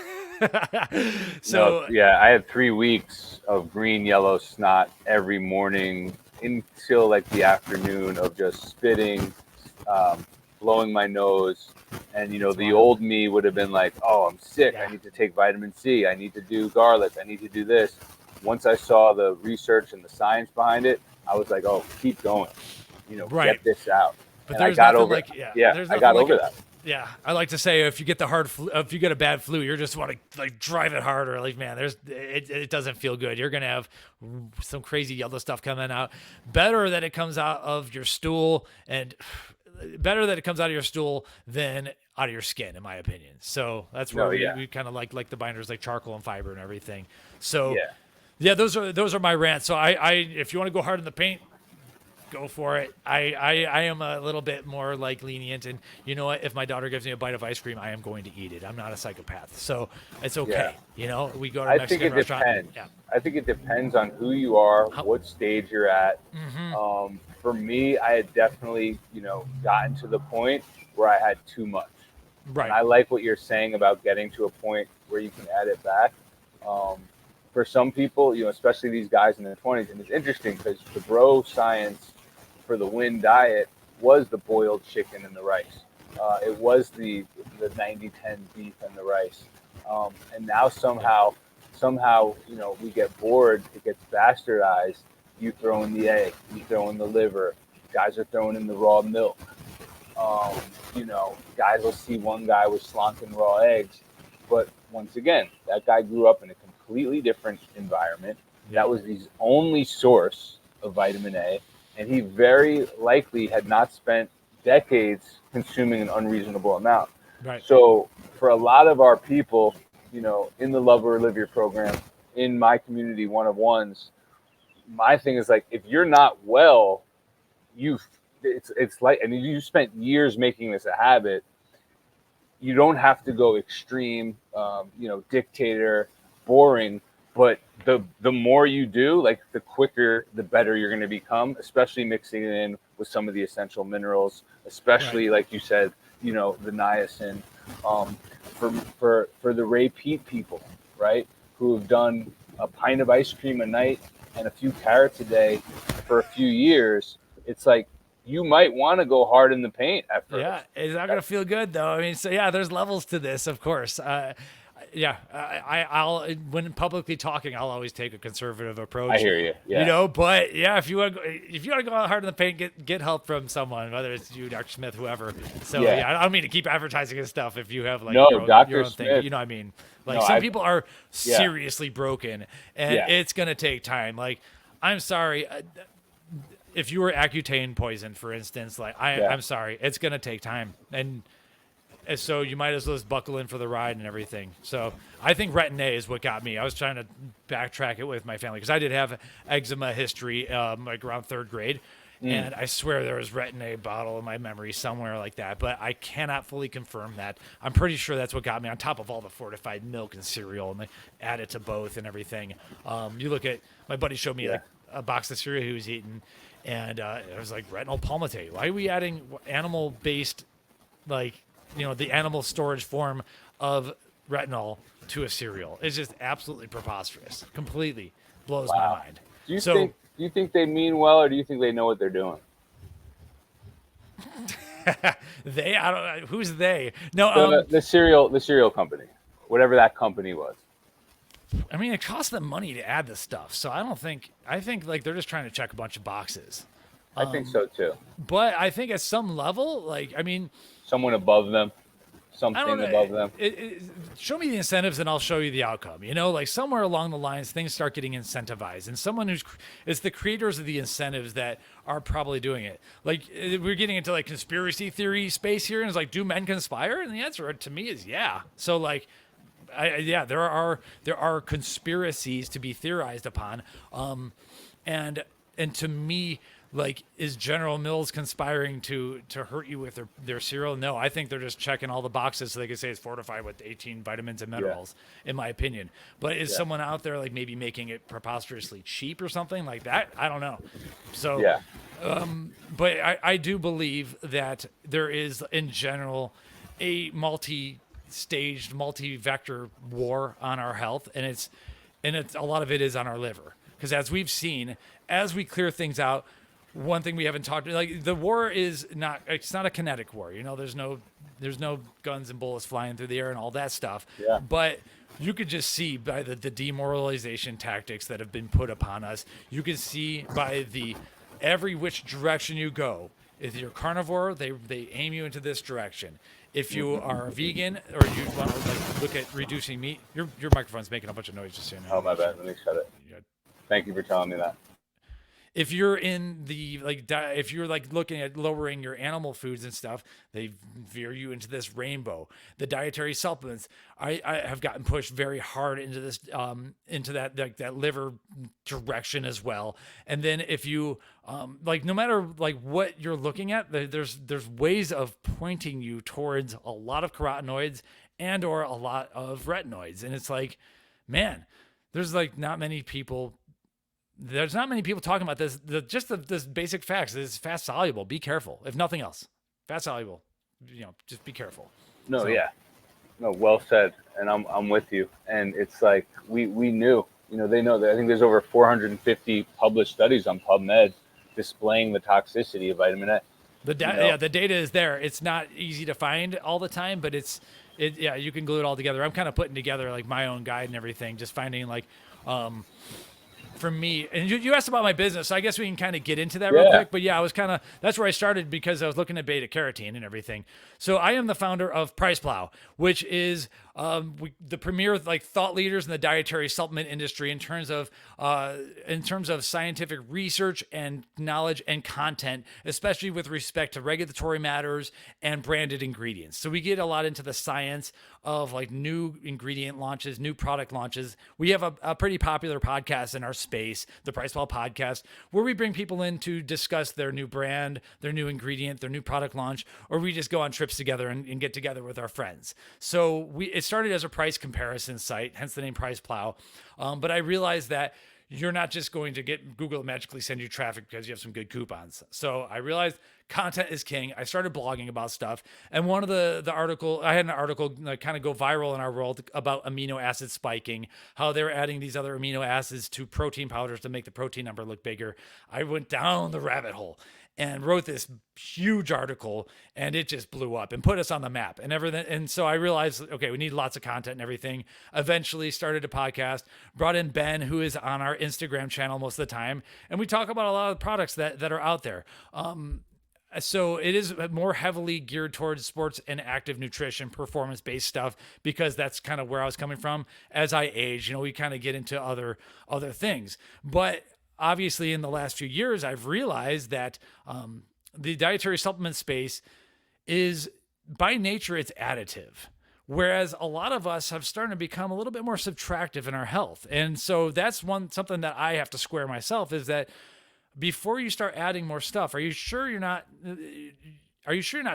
so I had 3 weeks of green, yellow snot every morning until like the afternoon of just spitting, blowing my nose. And, the old me would have been like, oh, I'm sick. I need to take vitamin C. I need to do garlic. I need to do this. Once I saw the research and the science behind it, I was like, oh, keep going. Get this out. But and I got over like, I got over that. Yeah, I like to say, if you get if you get a bad flu, you just want to like drive it harder. Like, man, it doesn't feel good. You're gonna have some crazy yellow stuff coming out. Better that it comes out of your stool, and better that it comes out of your stool than out of your skin, in my opinion. So that's where we kind of like the binders, like charcoal and fiber and everything. So those are my rants. So I if you want to go hard in the paint, go for it. I am a little bit more like lenient, and you know what? If my daughter gives me a bite of ice cream, I am going to eat it. I'm not a psychopath, so it's okay. We go to a Mexican restaurant. I think it depends on who you are, what stage you're at. For me, I had definitely, gotten to the point where I had too much. Right. And I like what you're saying about getting to a point where you can add it back. Um, for some people, especially these guys in their 20s, and it's interesting because the bro science for the Win diet was the boiled chicken and the rice. It was the 90-10 beef and the rice. And now somehow, we get bored. It gets bastardized. You throw in the egg, you throw in the liver. Guys are throwing in the raw milk. Um, Guys will see one guy with slonking raw eggs, but once again, that guy grew up in a completely different environment. That was his only source of vitamin A, and he very likely had not spent decades consuming an unreasonable amount. Right. So for a lot of our people, in the Love or Live Your program, in my community, one of ones, my thing is like, if you're not well, it's like, and you spent years making this a habit. You don't have to go extreme, dictator, boring, but the more you do, like the quicker, the better you're going to become, especially mixing it in with some of the essential minerals, especially like you said, the niacin, for the Ray Peat people, right? Who have done a pint of ice cream a night and a few carrots a day for a few years. It's like, you might want to go hard in the paint at first. Yeah, it's not gonna feel good though. I mean, so yeah, there's levels to this, of course. I'll when publicly talking, I'll always take a conservative approach. I hear you. Yeah. But yeah, if you want to go out hard in the paint, get help from someone, whether it's you, Dr. Smith, whoever. So yeah, I don't mean to keep advertising his stuff. If you have like your own Smith, thing, you know what I mean? Like some people are seriously broken, and it's gonna take time. Like, I'm sorry. If you were Accutane poisoned, for instance, like I'm sorry, it's gonna take time, and so you might as well just buckle in for the ride and everything. So I think Retin A is what got me. I was trying to backtrack it with my family because I did have eczema history, like around third grade, and I swear there was Retin A bottle in my memory somewhere like that, but I cannot fully confirm that. I'm pretty sure that's what got me on top of all the fortified milk and cereal, and they add it to both and everything. You look at my buddy showed me like a box of cereal he was eating. And it was like retinol palmitate. Why are we adding animal-based, like, the animal storage form of retinol to a cereal? It's just absolutely preposterous. Completely blows my mind. Do you think they mean well, or do you think they know what they're doing? They? I don't know. Who's they? No, the cereal company, whatever that company was. I mean, it costs them money to add this stuff, so I think like they're just trying to check a bunch of boxes. I think so too. But I think at some level, like, I mean, someone above them, something above them. Show me the incentives and I'll show you the outcome. Like somewhere along the lines, things start getting incentivized, and someone it's the creators of the incentives that are probably doing it. Like, we're getting into like conspiracy theory space here, and it's like, do men conspire? And the answer to me is yeah. So like, there are conspiracies to be theorized upon, and to me, like, is General Mills conspiring to hurt you with their cereal? No, I think they're just checking all the boxes so they can say it's fortified with 18 vitamins and minerals, in my opinion. But is someone out there like maybe making it preposterously cheap or something like that? I don't know. So, but I do believe that there is in general a multi-staged, multi-vector war on our health, and it's a lot of it is on our liver, because as we've seen, as we clear things out, one thing we haven't talked, like, the war is not, it's not a kinetic war. There's no guns and bullets flying through the air and all that stuff. Yeah. But you could just see by the demoralization tactics that have been put upon us. You can see by the every which direction you go. If you're carnivore, they aim you into this direction. If you are a vegan or you want to like look at reducing meat, your microphone's making a bunch of noise just so you know. Oh, my bad. Let me shut it. Thank you for telling me that. If you're in the if you're like looking at lowering your animal foods and stuff, they veer you into this rainbow. The dietary supplements, I have gotten pushed very hard into this into that liver direction as well. And then if you no matter like what you're looking at, there's ways of pointing you towards a lot of carotenoids and or a lot of retinoids, and it's like, man, there's like not many people. There's not many people talking about this. This basic facts. It's fat soluble. Be careful. If nothing else, fat soluble. Just be careful. No, so, yeah. No, well said, and I'm with you. And it's like we knew, they know that. I think there's over 450 published studies on PubMed displaying the toxicity of vitamin A. You know, The data is there. It's not easy to find all the time, but yeah, you can glue it all together. I'm kind of putting together like my own guide and everything, just finding like, for me, and you asked about my business, so I guess we can kind of get into that real yeah, quick. But yeah, I was that's where I started because I was looking at beta carotene and everything. So I am the founder of Price Plow, which is the premier like thought leaders in the dietary supplement industry in terms of scientific research and knowledge and content, especially with respect to regulatory matters and branded ingredients. So we get a lot into the science of like new ingredient launches, new product launches. We have a pretty popular podcast in our space, the Price Well Podcast, where we bring people in to discuss their new brand, their new ingredient, their new product launch, or we just go on trips together and get together with our friends. So it started as a price comparison site, hence the name Price Plow. But I realized that you're not just going to get Google to magically send you traffic because you have some good coupons. So I realized content is king. I started blogging about stuff. And one of the article, I had an article like kind of go viral in our world about amino acid spiking, how they're adding these other amino acids to protein powders to make the protein number look bigger. I went down the rabbit hole and wrote this huge article, and it just blew up and put us on the map and everything. And so I realized, okay, we need lots of content and everything. Eventually started a podcast, brought in Ben, who is on our Instagram channel most of the time. And we talk about a lot of the products that are out there. So it is more heavily geared towards sports and active nutrition, performance-based stuff, because that's kind of where I was coming from. As I age, we kind of get into other things. But obviously, in the last few years, I've realized that the dietary supplement space is, by nature, it's additive. Whereas a lot of us have started to become a little bit more subtractive in our health. And so that's something that I have to square myself, is that before you start adding more stuff, are you sure you're not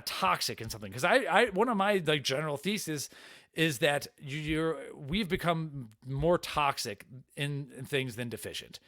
toxic in something? Because I one of my like general thesis is that we've become more toxic in things than deficient.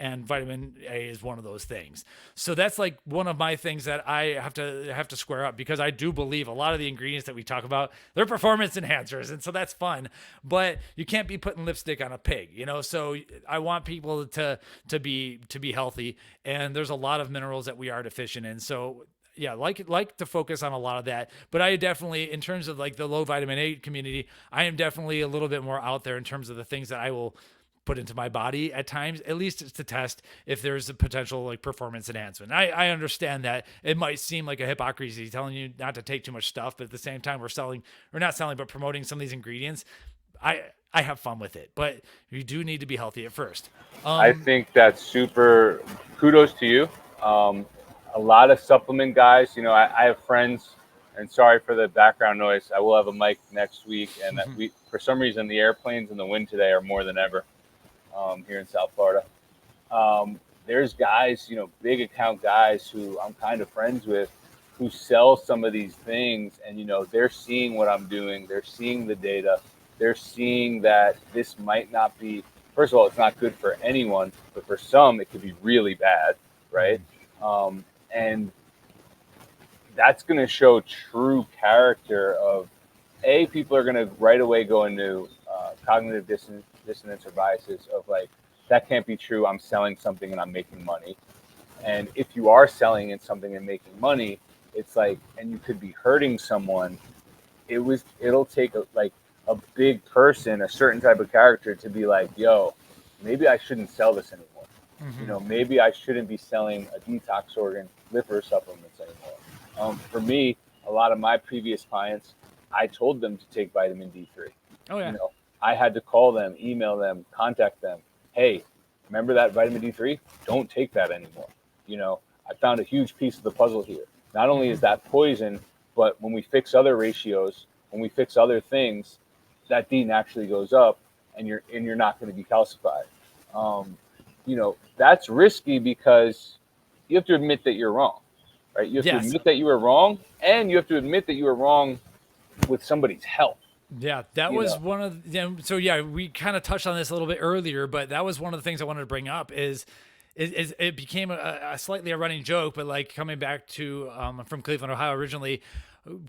And vitamin A is one of those things. So that's like one of my things that I have to square up, because I do believe a lot of the ingredients that we talk about, they're performance enhancers, and so that's fun. But you can't be putting lipstick on a pig, So I want people to be healthy, and there's a lot of minerals that we are deficient in. So yeah, like to focus on a lot of that. But I definitely, in terms of like the low vitamin A community, I am definitely a little bit more out there in terms of the things that I will put into my body at times, at least to test if there's a potential like performance enhancement. I understand that it might seem like a hypocrisy telling you not to take too much stuff, but at the same time but promoting some of these ingredients. I have fun with it, but you do need to be healthy at first. I think that's super. Kudos to you. A lot of supplement guys, I have friends, and sorry for the background noise. I will have a mic next week, and for some reason, the airplanes and the wind today are more than ever. Here in South Florida. There's guys, big account guys who I'm kind of friends with, who sell some of these things, and they're seeing what I'm doing. They're seeing the data. They're seeing that this might not be, first of all, it's not good for anyone, but for some it could be really bad, right? And that's going to show true character of, people are going to right away go into cognitive dissonance or biases of like, that can't be true. I'm selling something and I'm making money. And if you are selling in something and making money, it's like, and you could be hurting someone. It'll take a big person, a certain type of character, to be like, yo, maybe I shouldn't sell this anymore. Maybe I shouldn't be selling a detox organ liver supplements anymore. For me, a lot of my previous clients, I told them to take vitamin D3. Oh yeah. I had to call them, email them, contact them. Hey, remember that vitamin D3? Don't take that anymore. I found a huge piece of the puzzle here. Not only is that poison, but when we fix other ratios, when we fix other things, that D naturally goes up, and you're not going to be calcified. That's risky because you have to admit that you're wrong, right? You have to admit that you were wrong, and you have to admit that you were wrong with somebody's health. Yeah, that was one of them. So yeah, we kind of touched on this a little bit earlier, but that was one of the things I wanted to bring up is it became a slightly a running joke, but like coming back to, I'm from Cleveland, Ohio originally.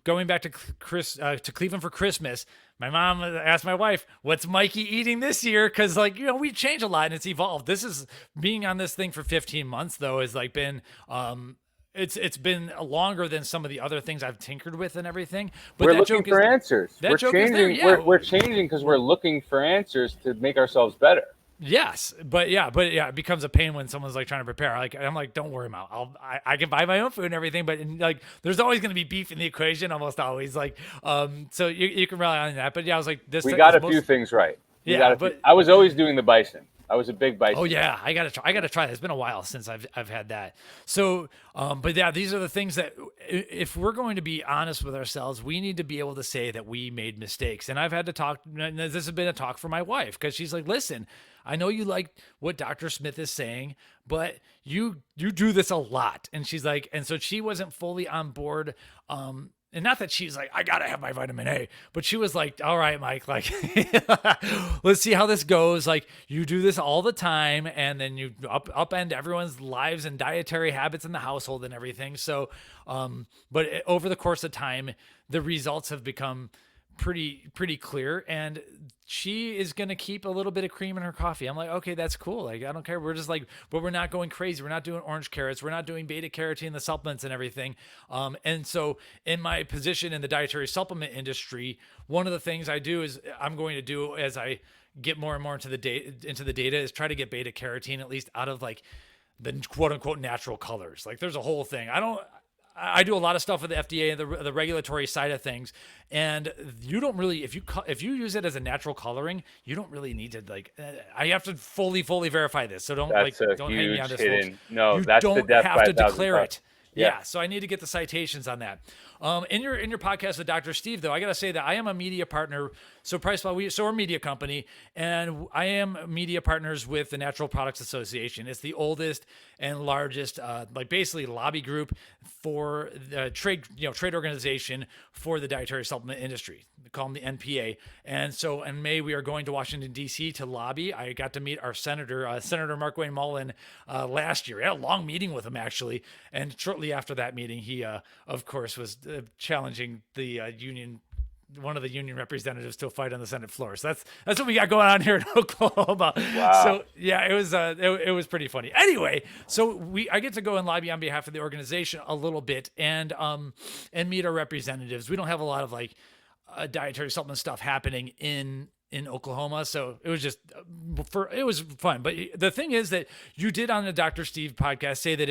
going back to to Cleveland for Christmas, my mom asked my wife, "What's Mikey eating this year?" Because we change a lot and it's evolved. This is being on this thing for 15 months though has like been it's been longer than some of the other things I've tinkered with and everything. But We're that looking joke for is answers. that We're joke changing. is there. Yeah, We're changing because we're looking for answers to make ourselves better. yes, but yeah, it becomes a pain when someone's like trying to prepare. Like I'm like, don't worry, Mal. I can buy my own food and everything, but like there's always going to be beef in the equation, almost always. Like so you can rely on that. But yeah, I was like, We got a few things right. Yeah, I was always doing the bison. I was a big bison. Oh yeah, I gotta try that. It's been a while since I've had that. So, but yeah, these are the things that if we're going to be honest with ourselves, we need to be able to say that we made mistakes. And I've had to talk. This has been a talk for my wife because she's like, listen, I know you like what Dr. Smith is saying, but you do this a lot. And she's like, and so she wasn't fully on board. And not that she's like, I gotta have my vitamin A, but she was like, all right, Mike, like, let's see how this goes. Like, you do this all the time, and then you upend everyone's lives and dietary habits in the household and everything. So, but over the course of time, the results have become pretty clear, and she is going to keep a little bit of cream in her coffee. I'm like, okay, that's cool. Like, I don't care. We're just like, but we're not going crazy. We're not doing orange carrots. We're not doing beta carotene, the supplements and everything. And so in my position in the dietary supplement industry, one of the things I do is I'm going to do as I get more and more into the data is try to get beta carotene, at least out of like the quote unquote natural colors. Like there's a whole thing. I do a lot of stuff with the FDA and the regulatory side of things, and you don't really if you use it as a natural coloring, you don't really need to like. I have to fully verify this, so don't don't hang me on this. Hidden. Folks. No, you that's don't the death have by to 1,000 declare cuts. it. Yeah, so I need to get the citations on that. In your podcast with Dr. Steve, though, I gotta say that I am a media partner. So we're a media company, and I am media partners with the Natural Products Association. It's the oldest and largest, basically lobby group for the trade organization for the dietary supplement industry. We call them the NPA. And so in May we are going to Washington D.C. to lobby. I got to meet our Senator Mark Wayne Mullen last year. I had a long meeting with him actually, and shortly after that meeting, he of course was challenging the one of the union representatives to a fight on the Senate floor. So that's what we got going on here in Oklahoma. Wow. So yeah, it was pretty funny. Anyway, so I get to go and lobby on behalf of the organization a little bit and meet our representatives. We don't have a lot of like dietary supplement stuff happening in Oklahoma. So it was just it was fun. But the thing is that you did on the Dr. Steve podcast say that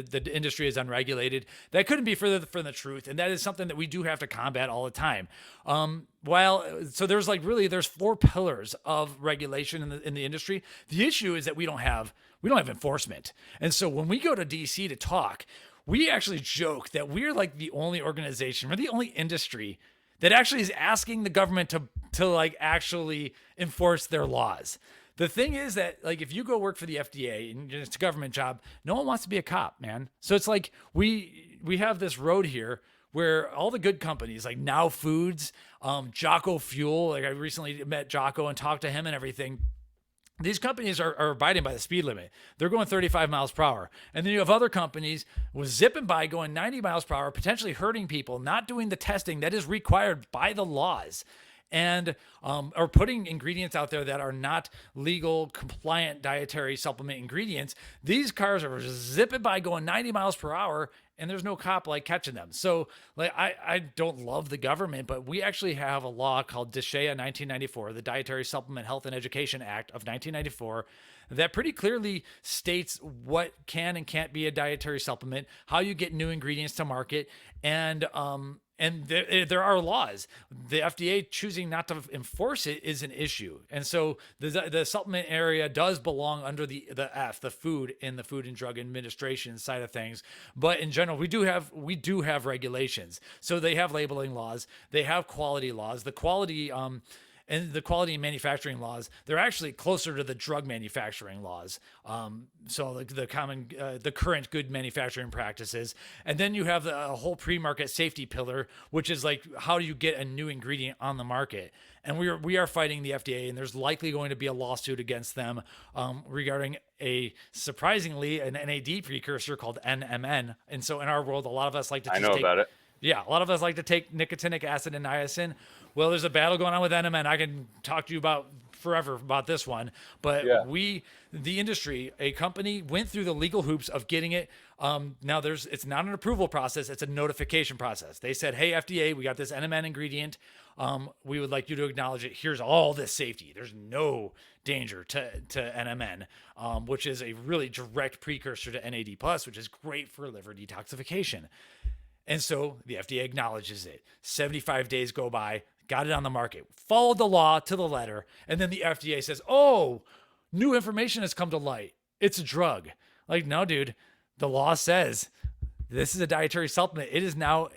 the industry is unregulated. That couldn't be further from the truth. And that is something that we do have to combat all the time. So there's 4 pillars of regulation in the industry. The issue is that we don't have enforcement. And so when we go to DC to talk, we actually joke that we're like the only organization, we're the only industry that actually is asking the government to like actually enforce their laws. The thing is that like if you go work for the FDA and it's a government job, no one wants to be a cop, man. So it's like we have this road here where all the good companies like Now Foods, Jocko Fuel, like I recently met Jocko and talked to him and everything. These companies are abiding by the speed limit. They're going 35 miles per hour. And then you have other companies with zipping by going 90 miles per hour, potentially hurting people, not doing the testing that is required by the laws, and are putting ingredients out there that are not legal, compliant dietary supplement ingredients. These cars are zipping by going 90 miles per hour, and there's no cop like catching them. So like I don't love the government, but we actually have a law called DSHEA 1994, the Dietary Supplement Health and Education Act of 1994, that pretty clearly states what can and can't be a dietary supplement, how you get new ingredients to market, and there are laws. The FDA choosing not to enforce it is an issue. And so the supplement area does belong under the food in the Food and Drug Administration side of things. But in general, we do have regulations. So they have labeling laws, they have quality laws, the quality and the quality and manufacturing laws, they're actually closer to the drug manufacturing laws. So the current good manufacturing practices. And then you have a whole pre-market safety pillar, which is like, how do you get a new ingredient on the market? And we are fighting the FDA, and there's likely going to be a lawsuit against them regarding surprisingly an NAD precursor called NMN. And so in our world, a lot of us like to just about it. Yeah, a lot of us like to take nicotinic acid and niacin. Well, there's a battle going on with NMN. I can talk to you about forever about this one, but Yeah. the industry, a company went through the legal hoops of getting it. Now it's not an approval process; it's a notification process. They said, "Hey, FDA, we got this NMN ingredient. We would like you to acknowledge it. Here's all this safety. There's no danger to NMN, which is a really direct precursor to NAD plus, which is great for liver detoxification." And so the FDA acknowledges it. 75 days go by, got it on the market, followed the law to the letter. And then the FDA says, oh, new information has come to light. It's a drug. Like, no, dude, the law says this is a dietary supplement. It is now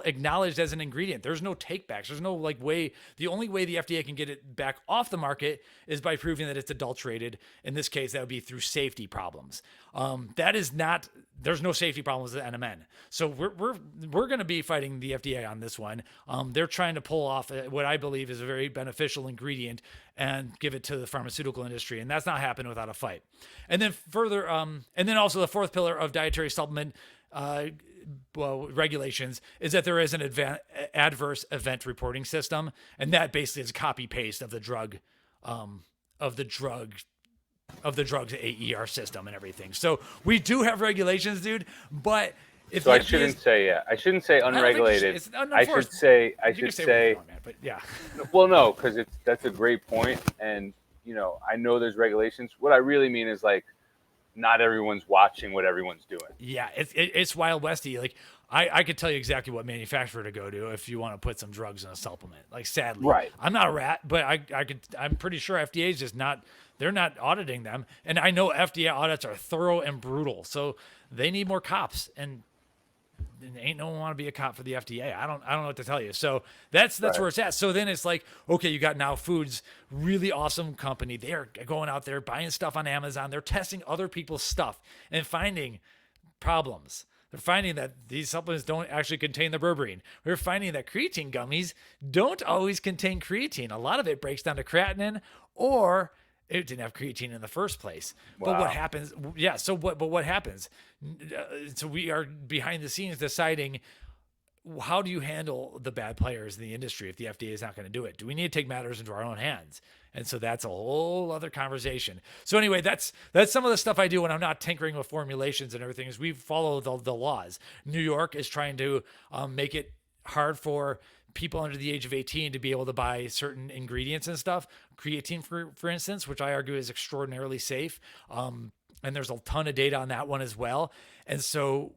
acknowledged as an ingredient. There's no takebacks. There's no like way. The only way the FDA can get it back off the market is by proving that it's adulterated. In this case, that would be through safety problems. That is not. There's no safety problems with NMN. So we're going to be fighting the FDA on this one. They're trying to pull off what I believe is a very beneficial ingredient and give it to the pharmaceutical industry, and that's not happening without a fight. And then further, and then also the fourth pillar of dietary supplement regulations is that there is an adverse event reporting system, and that basically is a copy paste of the drug, of the drug's AER system and everything. So we do have regulations, dude. But if so I shouldn't say unregulated. I should say. But yeah. Well, no, because that's a great point, and I know there's regulations. What I really mean is like, not everyone's watching what everyone's doing. Yeah, it's Wild Westy. Like I could tell you exactly what manufacturer to go to if you want to put some drugs in a supplement. Like sadly, right. I'm not a rat, but I'm pretty sure FDA is just not. They're not auditing them, and I know FDA audits are thorough and brutal. So they need more cops, and ain't no one want to be a cop for the FDA. I don't know what to tell you. So that's right. Where it's at. So then it's like, okay, you got Now Foods, really awesome company. They're going out there buying stuff on Amazon. They're testing other people's stuff and finding problems. They're finding that these supplements don't actually contain the berberine. We're finding that creatine gummies don't always contain creatine. A lot of it breaks down to creatinine, or it didn't have creatine in the first place. Wow. But what happens? Yeah. So what? But what happens? So we are behind the scenes deciding, how do you handle the bad players in the industry if the FDA is not going to do it? Do we need to take matters into our own hands? And so that's a whole other conversation. So anyway, that's some of the stuff I do when I'm not tinkering with formulations and everything. Is we follow the laws. New York is trying to make it hard for people under the age of 18 to be able to buy certain ingredients and stuff. Creatine, for instance, which I argue is extraordinarily safe. And there's a ton of data on that one as well. And so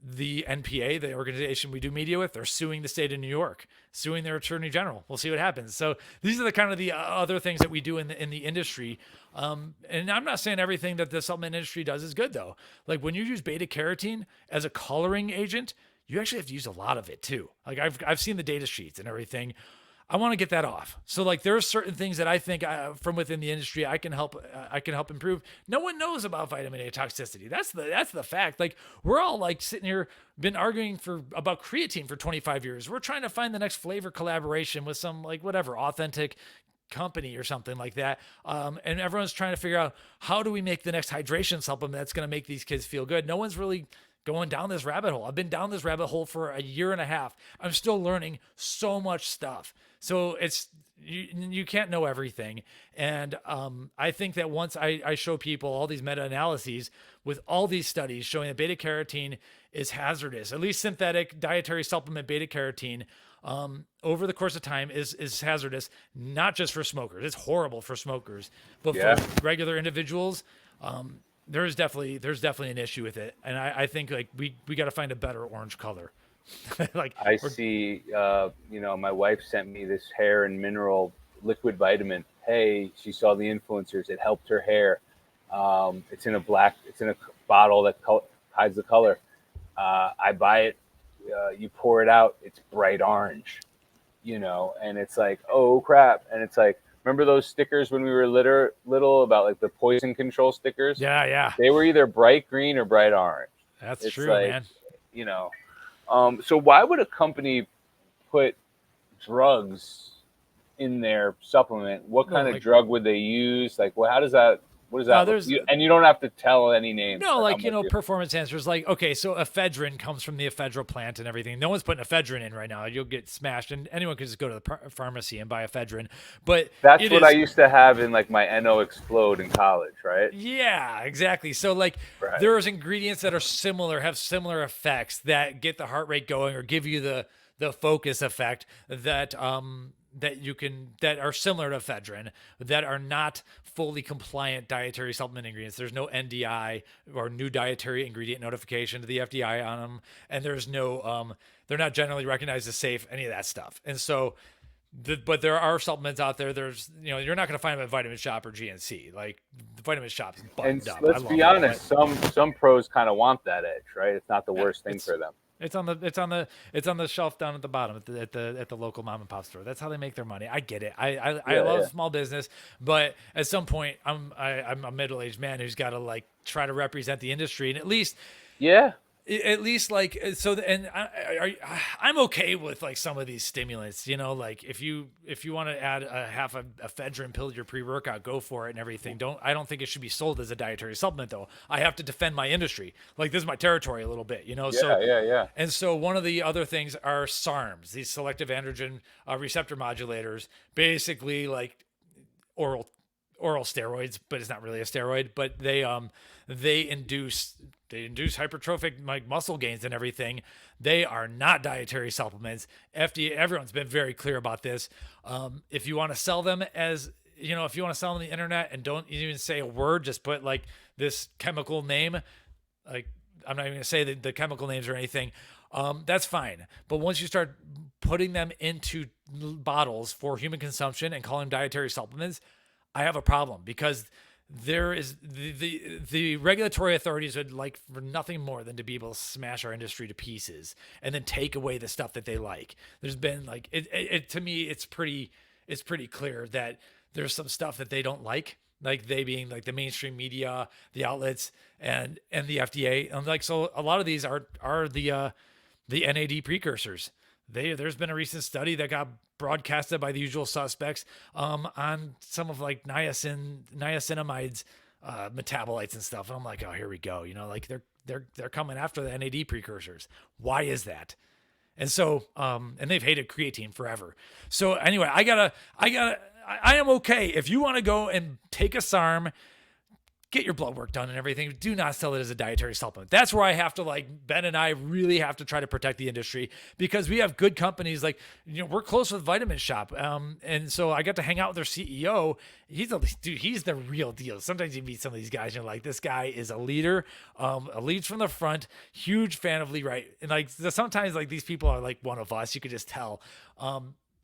the NPA, the organization we do media with, they're suing the state of New York, suing their attorney general. We'll see what happens. So these are the kind of the other things that we do in the industry. And I'm not saying everything that the supplement industry does is good though. Like when you use beta carotene as a coloring agent, you actually have to use a lot of it too. Like I've seen the data sheets and everything. I want to get that off. So like there are certain things that I think from within the industry I can help improve. No one knows about vitamin A toxicity. That's the fact. Like we're all like sitting here been arguing about creatine for 25 years. We're trying to find the next flavor collaboration with some like whatever authentic company or something like that. And everyone's trying to figure out, how do we make the next hydration supplement that's going to make these kids feel good? No one's really going down this rabbit hole. I've been down this rabbit hole for a year and a half. I'm still learning so much stuff. So it's, you can't know everything. And I think that once I show people all these meta-analyses with all these studies showing that beta carotene is hazardous, at least synthetic dietary supplement beta carotene over the course of time is hazardous, not just for smokers. It's horrible for smokers, but for regular individuals, there's definitely an issue with it. And I think like we got to find a better orange color. Like I see, my wife sent me this hair and mineral liquid vitamin. Hey, she saw the influencers. It helped her hair. It's in a bottle that hides the color. I buy it. You pour it out. It's bright orange, and it's like, oh crap. And it's like, remember those stickers when we were little about like the poison control stickers? Yeah. They were either bright green or bright orange. That's true, like, man. So why would a company put drugs in their supplement? What kind of drug would they use? Like, well, how does that What does that look? There's And you don't have to tell any names. no, Like, I'm like, with you. performance enhancers. Like, okay, so ephedrine comes from the ephedra plant and everything. No one's putting ephedrine in right now. You'll get smashed, and anyone can just go to the pharmacy and buy ephedrine. But That's it what I is, used to have in like my NO Explode in college, right? yeah, exactly. So, like, Right. there's ingredients that are similar, have similar effects that get the heart rate going or give you the focus effect that are similar to ephedrine, that are not fully compliant dietary supplement ingredients. There's no NDI or new dietary ingredient notification to the FDA on them, and there's no they're not generally recognized as safe, any of that stuff. And so but there are supplements out there. There's, you're not going to find them at Vitamin Shop or GNC. Like, the Vitamin Shop's And buttoned up. I let's love be it, but honest, some pros kind of want that edge, right? It's not the yeah, worst thing for them. it's on the shelf down at the bottom at the local mom and pop store. That's how they make their money. I get it. I Yeah, love yeah, small business, but at some point I'm a middle aged man who's got to like try to represent the industry and yeah. at least like so and I'm okay with like some of these stimulants, like if you want to add a half a ephedrine pill to your pre-workout, go for it and everything. I don't think it should be sold as a dietary supplement though. I have to defend my industry. Like, this is my territory a little bit, so Yeah, yeah, yeah. and so one of the other things are SARMs, these selective androgen receptor modulators, basically like oral steroids, but it's not really a steroid. But they induce hypertrophic like muscle gains and everything. They are not dietary supplements. FDA, everyone's been very clear about this. If you want to sell them as if you want to sell them on the internet and don't even say a word, just put like this chemical name. Like, I'm not even gonna say the chemical names or anything. That's fine. But once you start putting them into bottles for human consumption and calling them dietary supplements, I have a problem, because there is the regulatory authorities would like for nothing more than to be able to smash our industry to pieces and then take away the stuff that they like. There's been like it to me, it's pretty clear that there's some stuff that they don't like they being like the mainstream media, the outlets, and the FDA. And like, so a lot of these are the NAD precursors. There's been a recent study that got broadcasted by the usual suspects on some of like niacinamides metabolites and stuff, and I'm like, oh, here we go. Like, they're coming after the NAD precursors. Why is that? And so and they've hated creatine forever. So anyway, I am okay if you want to go and take a SARM, get your blood work done and everything. Do not sell it as a dietary supplement. That's where I have to, like, Ben and I really have to try to protect the industry, because we have good companies. Like, we're close with Vitamin Shop. And so I got to hang out with their CEO. He's the real deal. Sometimes you meet some of these guys and you're like, this guy is a leader, leads from the front, huge fan of Lee Wright. And like, sometimes like these people are like one of us, you could just tell.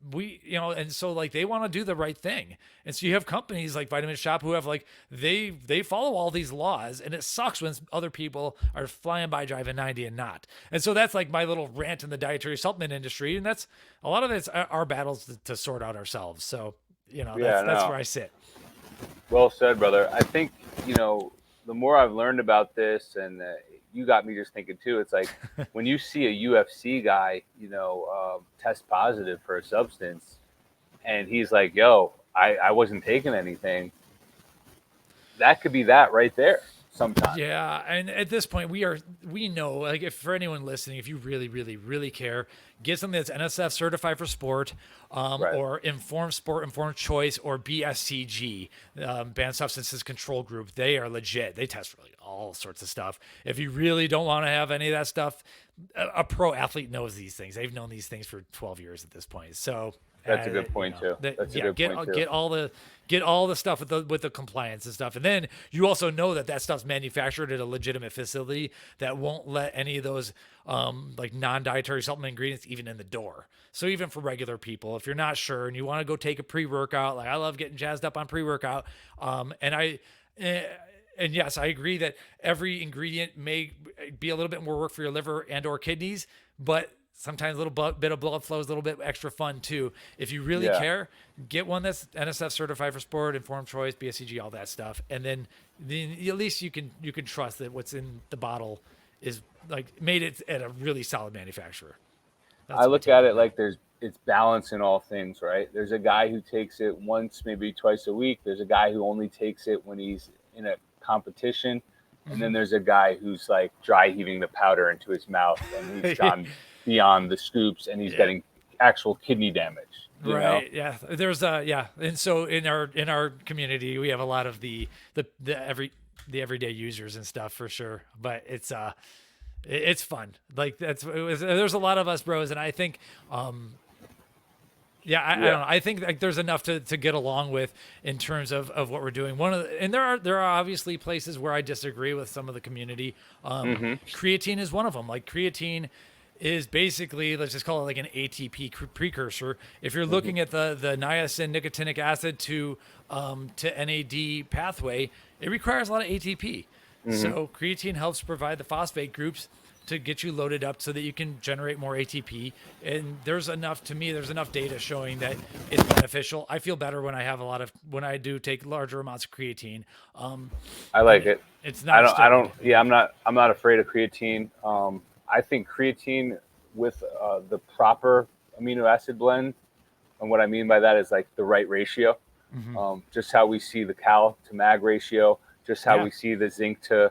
And so like they want to do the right thing. And so you have companies like Vitamin Shop who have like, they follow all these laws, and it sucks when other people are flying by driving 90 and not. And so that's like my little rant in the dietary supplement industry. And that's a lot of it's our battles to sort out ourselves. So, that's where I sit. Well said, brother. I think, the more I've learned about this, and you got me just thinking too, it's like when you see a UFC guy, test positive for a substance, and he's like, yo, I wasn't taking anything. That could be that right there sometimes. Yeah, and at this point, we know, like, if for anyone listening, if you really, really, really care, get something that's NSF certified for sport, Right. or Informed Sport, Informed Choice, or BSCG, Banned Substances Control Group. They are legit. They test really all sorts of stuff. If you really don't want to have any of that stuff, a pro athlete knows these things. They've known these things for 12 years at this point. So That's a good point too. That's a good point too. Get all the stuff with the compliance and stuff, and then you also know that stuff's manufactured at a legitimate facility that won't let any of those like non-dietary supplement ingredients even in the door. So even for regular people, if you're not sure and you want to go take a pre-workout, like I love getting jazzed up on pre-workout, and yes, I agree that every ingredient may be a little bit more work for your liver and or kidneys, but sometimes a little bit of blood flow is a little bit extra fun too. If you really care, get one that's NSF certified for sport, Informed Choice, BSCG, all that stuff, and then at least you can trust that what's in the bottle is like made it at a really solid manufacturer. I look at it like it's balance in all things, right? There's a guy who takes it once, maybe twice a week. There's a guy who only takes it when he's in a competition, and then there's a guy who's like dry heaving the powder into his mouth, and he's gone beyond the scoops, and he's getting actual kidney damage. You know? Yeah. There's and so in our community we have a lot of the everyday users and stuff for sure. But it's fun. Like there's a lot of us bros, and I think I don't know. I think like there's enough to get along with in terms of what we're doing. And there are obviously places where I disagree with some of the community. Creatine is one of them. Like creatine is basically, let's just call it like an ATP precursor. If you're looking at the niacin nicotinic acid to NAD pathway, it requires a lot of ATP. So creatine helps provide the phosphate groups to get you loaded up so that you can generate more ATP. And there's enough data showing that it's beneficial. I feel better when when I do take larger amounts of creatine. I like it. It's not. I'm not afraid of creatine. I think creatine with the proper amino acid blend, and what I mean by that is like the right ratio. Just how we see the cal to mag ratio, just how we see the zinc to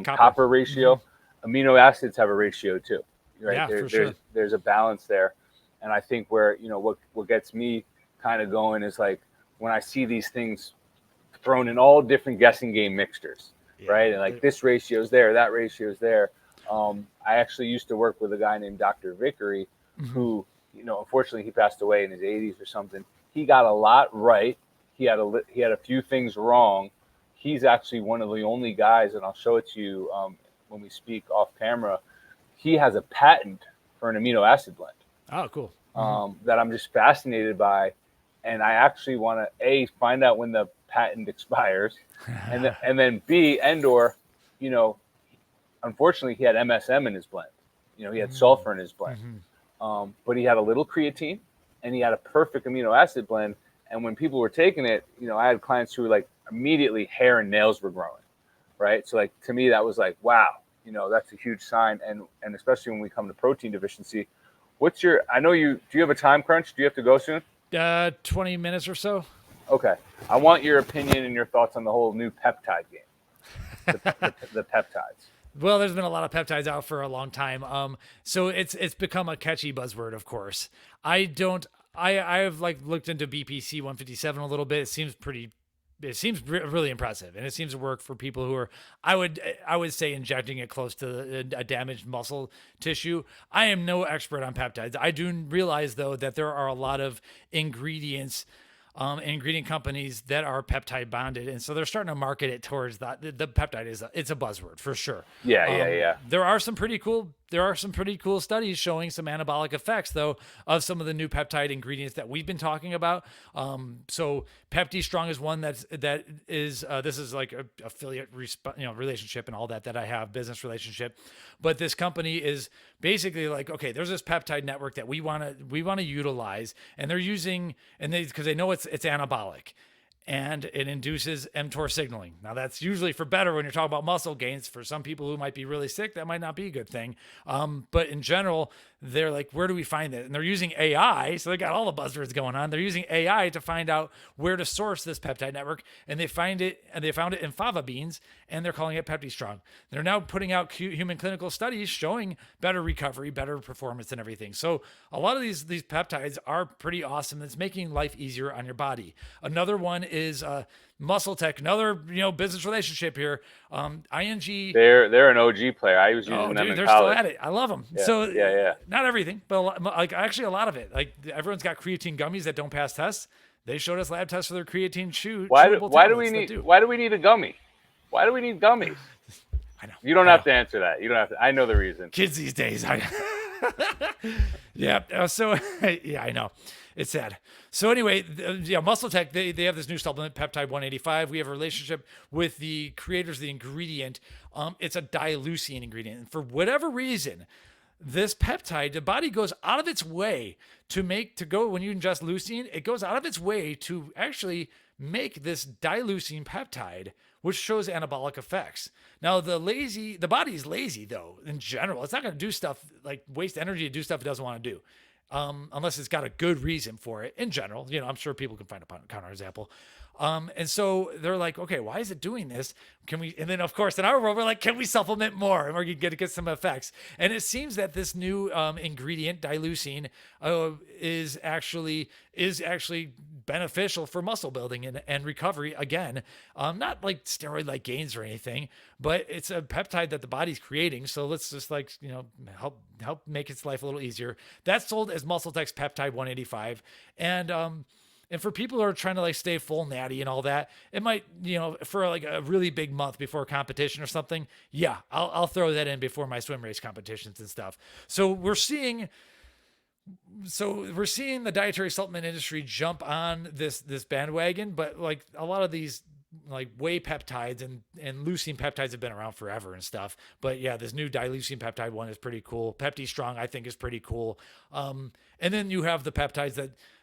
copper ratio. Amino acids have a ratio too, right? Yeah, there's a balance there, and I think where what gets me kind of going is like when I see these things thrown in all different guessing game mixtures, right? And like this ratio is there, that ratio is there. I actually used to work with a guy named Dr. Vickery, who unfortunately he passed away in his 80s or something. He got a lot right. He had a few things wrong. He's actually one of the only guys, and I'll show it to you when we speak off camera. He has a patent for an amino acid blend. Oh, cool. That I'm just fascinated by, and I actually want to find out when the patent expires, and then B, unfortunately he had MSM in his blend. He had sulfur in his blend, but he had a little creatine, and he had a perfect amino acid blend. And when people were taking it, I had clients who were like immediately hair and nails were growing, right? So like to me that was like, wow, that's a huge sign. And especially when we come to protein deficiency, do you have a time crunch? Do you have to go soon? 20 minutes or so. Okay. I want your opinion and your thoughts on the whole new peptide game, the peptides. Well, there's been a lot of peptides out for a long time. So it's become a catchy buzzword, of course. I've like looked into BPC 157 a little bit. It seems really impressive, and it seems to work for people who are, I would say, injecting it close to a damaged muscle tissue. I am no expert on peptides. I do realize though that there are a lot of ingredient companies that are peptide bonded, and so they're starting to market it towards that. The peptide it's a buzzword for sure. Yeah. There are some pretty cool studies showing some anabolic effects though of some of the new peptide ingredients that we've been talking about. So PeptiStrong is one this is like a affiliate relationship and all that I have, business relationship. But this company is basically like, okay, there's this peptide network that we want to utilize, and they're using, because they know it's anabolic, and it induces mTOR signaling. Now that's usually for better when you're talking about muscle gains. For some people who might be really sick, that might not be a good thing. But in general, they're like, where do we find it? And they're using AI. So they got all the buzzwords going on. They're using AI to find out where to source this peptide network. And they found it in fava beans, and they're calling it PeptiStrong. They're now putting out human clinical studies showing better recovery, better performance and everything. So a lot of these peptides are pretty awesome. It's making life easier on your body. Another one is Muscle Tech, another business relationship here. ING. They're an OG player. I was using them in they're college. Still at it. I love them. Yeah, So yeah. not everything, but actually a lot of it. Like everyone's got creatine gummies that don't pass tests. They showed us lab tests for their creatine Why do we need a gummy? Why do we need gummies? I know. You don't have to answer that. You don't have to. I know the reason. Kids these days. Yeah. So yeah, I know. It's sad. So anyway, Muscle Tech, they have this new supplement, Peptide 185. We have a relationship with the creators of the ingredient. It's a dileucine ingredient. And for whatever reason, this peptide, the body goes out of its way when you ingest leucine, it goes out of its way to actually make this dileucine peptide, which shows anabolic effects. Now, the body's lazy though, in general. It's not going to do stuff like waste energy to do stuff it doesn't want to do. Unless it's got a good reason for it in general. I'm sure people can find a counterexample. And so they're like, okay, why is it doing this? Can we, and then of course in our world, we're like, can we supplement more? And we're going to get some effects. And it seems that this new ingredient, dileucine, is actually beneficial for muscle building and recovery. Again, not like steroid like gains or anything, but it's a peptide that the body's creating. So let's just help make its life a little easier. That's sold as MuscleTex Peptide 185. And for people who are trying to like stay full natty and all that, it might, for like a really big month before a competition or something. Yeah, I'll throw that in before my swim race competitions and stuff. So we're seeing the dietary supplement industry jump on this bandwagon, but like a lot of these like whey peptides and leucine peptides have been around forever and stuff. But yeah, this new dileucine peptide one is pretty cool. Pepti Strong, I think, is pretty cool. And then you have the peptides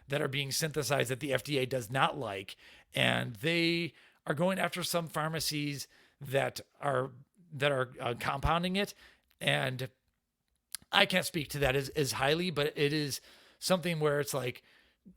that are being synthesized that the FDA does not like, and they are going after some pharmacies that are compounding it. And I can't speak to that as highly, but it is something where it's like,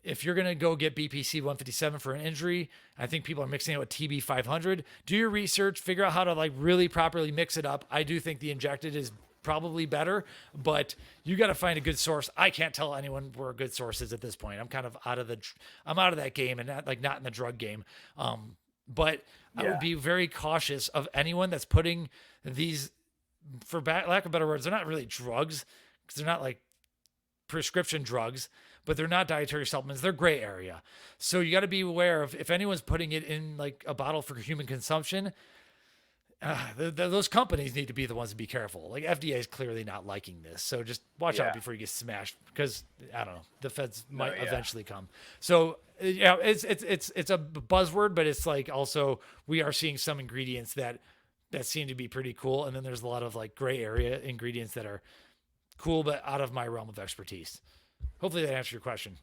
if you're going to go get BPC 157 for an injury, I think people are mixing it with TB 500. Do your research, figure out how to like really properly mix it up. I do think the injected is probably better, but you got to find a good source. I can't tell anyone where a good source is at this point. I'm kind of out of that game and not in the drug game. But I would be very cautious of anyone that's putting these, for lack of better words, they're not really drugs because they're not like prescription drugs, but they're not dietary supplements. They're gray area. So you got to be aware of if anyone's putting it in like a bottle for human consumption, those companies need to be the ones to be careful. Like FDA is clearly not liking this. So just watch out before you get smashed, because I don't know, the feds might eventually come. So yeah, it's a buzzword, but it's like also we are seeing some ingredients that seem to be pretty cool. And then there's a lot of like gray area ingredients that are cool, but out of my realm of expertise. Hopefully that answered your question.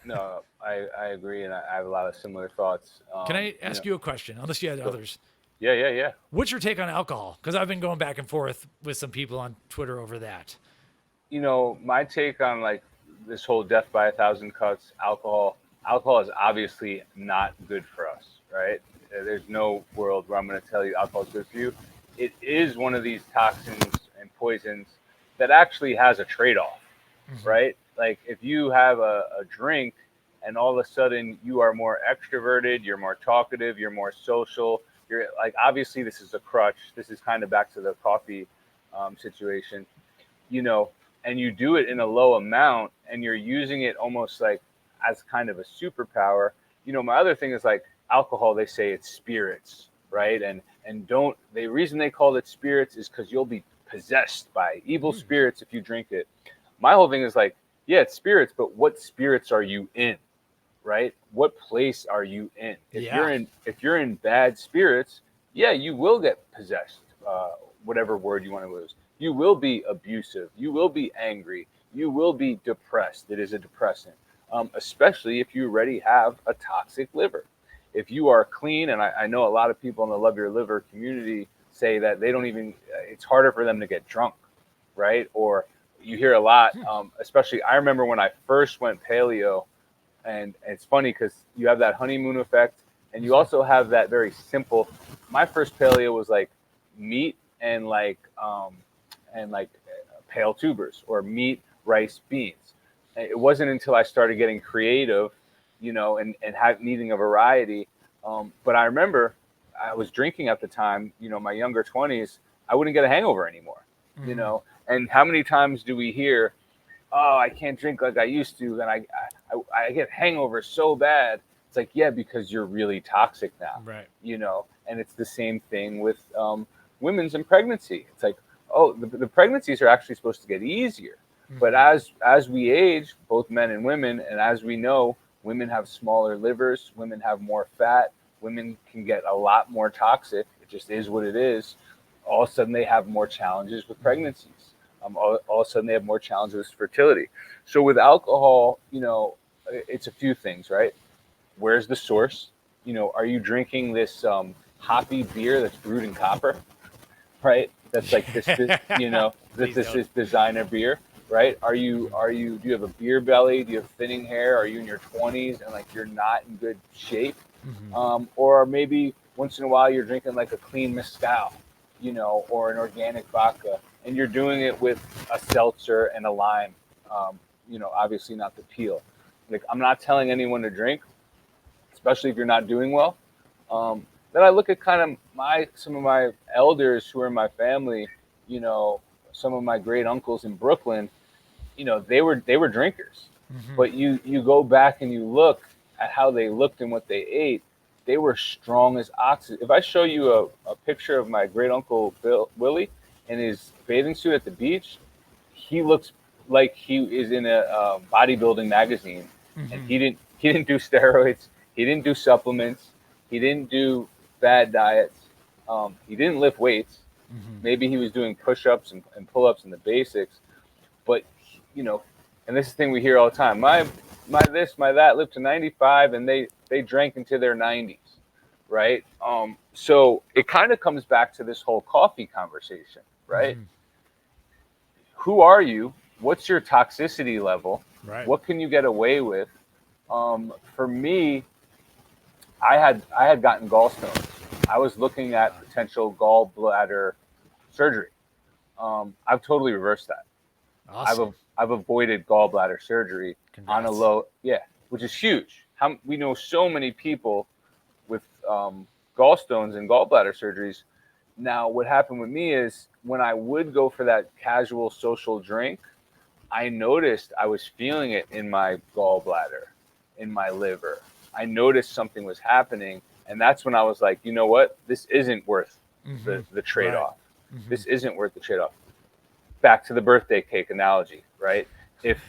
No, I agree, and I have a lot of similar thoughts. Can I ask you a question? Unless you had others. Yeah. What's your take on alcohol? Because I've been going back and forth with some people on Twitter over that. My take on like this whole death by 1,000 cuts, alcohol is obviously not good for us, right? There's no world where I'm going to tell you alcohol is good for you. It is one of these toxins and poisons that actually has a trade-off, right? Like if you have a drink and all of a sudden you are more extroverted, you're more talkative, you're more social, you're like, obviously this is a crutch. This is kind of back to the coffee situation, and you do it in a low amount and you're using it almost like as kind of a superpower. My other thing is like alcohol, they say it's spirits, right? And the reason they call it spirits is because you'll be possessed by evil spirits if you drink it. My whole thing is like, yeah, it's spirits, but what spirits are you in, right? What place are you in? If you're in bad spirits, yeah, you will get possessed. Whatever word you want to use, you will be abusive. You will be angry. You will be depressed. It is a depressant, especially if you already have a toxic liver. If you are clean, and I know a lot of people in the Love Your Liver community say that they don't even, it's harder for them to get drunk, right? Or you hear a lot, especially I remember when I first went paleo, and it's funny because you have that honeymoon effect, and you also have that very simple. My first paleo was like meat and like pale tubers, or meat, rice, beans. It wasn't until I started getting creative, and needing a variety. But I remember I was drinking at the time, my younger 20s, I wouldn't get a hangover anymore, and how many times do we hear, oh, I can't drink like I used to, and I get hangovers so bad. It's like, yeah, because you're really toxic now, right? And it's the same thing with women's and pregnancy. It's like, oh, the pregnancies are actually supposed to get easier, but as we age, both men and women, and as we know, women have smaller livers, women have more fat, women can get a lot more toxic. It just is what it is. All of a sudden, they have more challenges with pregnancies. All of a sudden, they have more challenges with fertility. So with alcohol, it's a few things, right? Where's the source? Are you drinking this hoppy beer that's brewed in copper, right? That's like this, Please this don't. is designer beer, right? Do you have a beer belly? Do you have thinning hair? Are you in your 20s and like you're not in good shape? Mm-hmm. Or maybe once in a while you're drinking like a clean mezcal, or an organic vodka, and you're doing it with a seltzer and a lime. Obviously not the peel. Like I'm not telling anyone to drink, especially if you're not doing well. Then I look at kind of some of my elders who are in my family, you know, some of my great uncles in Brooklyn, they were drinkers. Mm-hmm. But you go back and you look at how they looked and what they ate, they were strong as oxen. If I show you a picture of my great uncle Willie in his bathing suit at the beach, he looks like he is in a bodybuilding magazine, and Mm-hmm. he didn't do steroids, he didn't do supplements, he didn't do bad diets, he didn't lift weights. Mm-hmm. Maybe he was doing push-ups and pull-ups and the basics, but you know, and this is the thing we hear all the time. My this, my that lived to 95, and they drank into their 90s, right? So it kind of comes back to this whole coffee conversation, right? Mm-hmm. Who are you? What's your toxicity level? Right. What can you get away with? For me, I had gotten gallstones. I was looking at potential gallbladder surgery. I've totally reversed that. I've Awesome. I've avoided gallbladder surgery on a Congrats. low, yeah, which is huge. We know so many people with gallstones and gallbladder surgeries. Now, what happened with me is when I would go for that casual social drink, I noticed I was feeling it in my gallbladder, in my liver. I noticed something was happening, and that's when I was like, you know what? This isn't worth Mm-hmm. the trade Right. off. Mm-hmm. This isn't worth the trade off. Back to the birthday cake analogy, right? If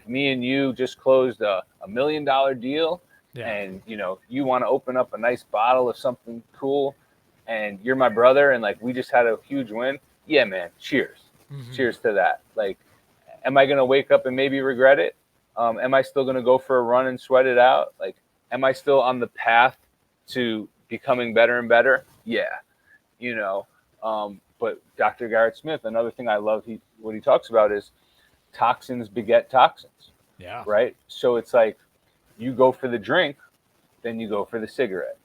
me and you just closed a $1 million deal, Yeah. and you want to open up a nice bottle of something cool, and you're my brother, and like we just had a huge win, yeah, man, cheers, Mm-hmm. cheers to that. Like, am I gonna wake up and maybe regret it? Am I still gonna go for a run and sweat it out? Like, am I still on the path to becoming better and better? Yeah, you know. But Dr. Garrett Smith, another thing I love, what he talks about is toxins beget toxins, Yeah. right? So it's like you go for the drink, then you go for the cigarette,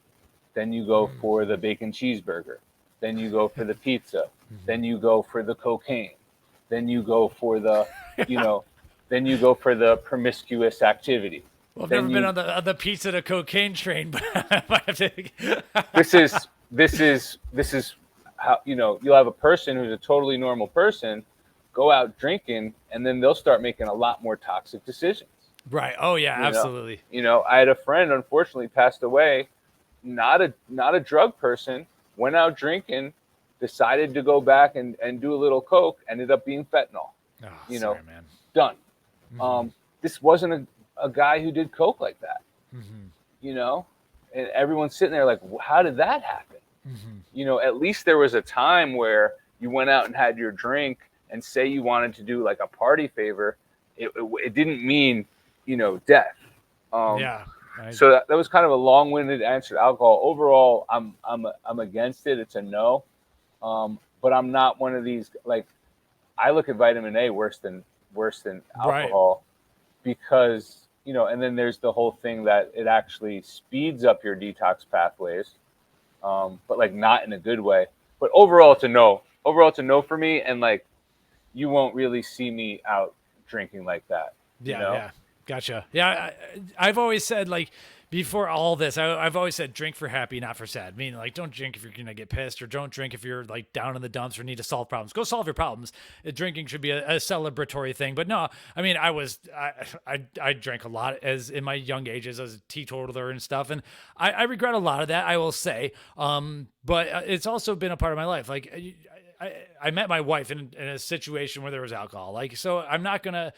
then you go Mm-hmm. for the bacon cheeseburger, then you go for the pizza, Mm-hmm. then you go for the cocaine, then you go for the, you know, then you go for the promiscuous activity. Well, I've never Then been you on the pizza to cocaine train, but I might have to. this is how you'll have a person who's a totally normal person go out drinking, and then they'll start making a lot more toxic decisions. Right. Oh yeah, you know absolutely. I had a friend, unfortunately passed away, not a drug person, went out drinking, decided to go back and do a little coke, ended up being fentanyl. Oh, you know sorry, man. Done. Mm-hmm. This wasn't a guy who did coke like that. Mm-hmm. you know and everyone's sitting there like, how did that happen? Mm-hmm. At least there was a time where you went out and had your drink, and say you wanted to do like a party favor, it didn't mean death. um, Yeah. I, so that was kind of a long-winded answer to alcohol. Overall, I'm against it. It's a no. But I'm not one of these, like, I look at vitamin A worse than right. alcohol, because and then there's the whole thing that it actually speeds up your detox pathways, but like not in a good way. But overall, it's a no. Overall, it's a no for me, and like you won't really see me out drinking like that. You Yeah. know? Yeah. Gotcha. Yeah. I've always said like before all this, I've always said drink for happy, not for sad. Meaning like don't drink if you're gonna get pissed, or don't drink if you're like down in the dumps or need to solve problems. Go solve your problems. Drinking should be a celebratory thing. But no, I mean I drank a lot as in my young ages as a teetotaler and stuff, and I regret a lot of that. I will say, but it's also been a part of my life. Like I met my wife in a situation where there was alcohol. Like, so I'm not gonna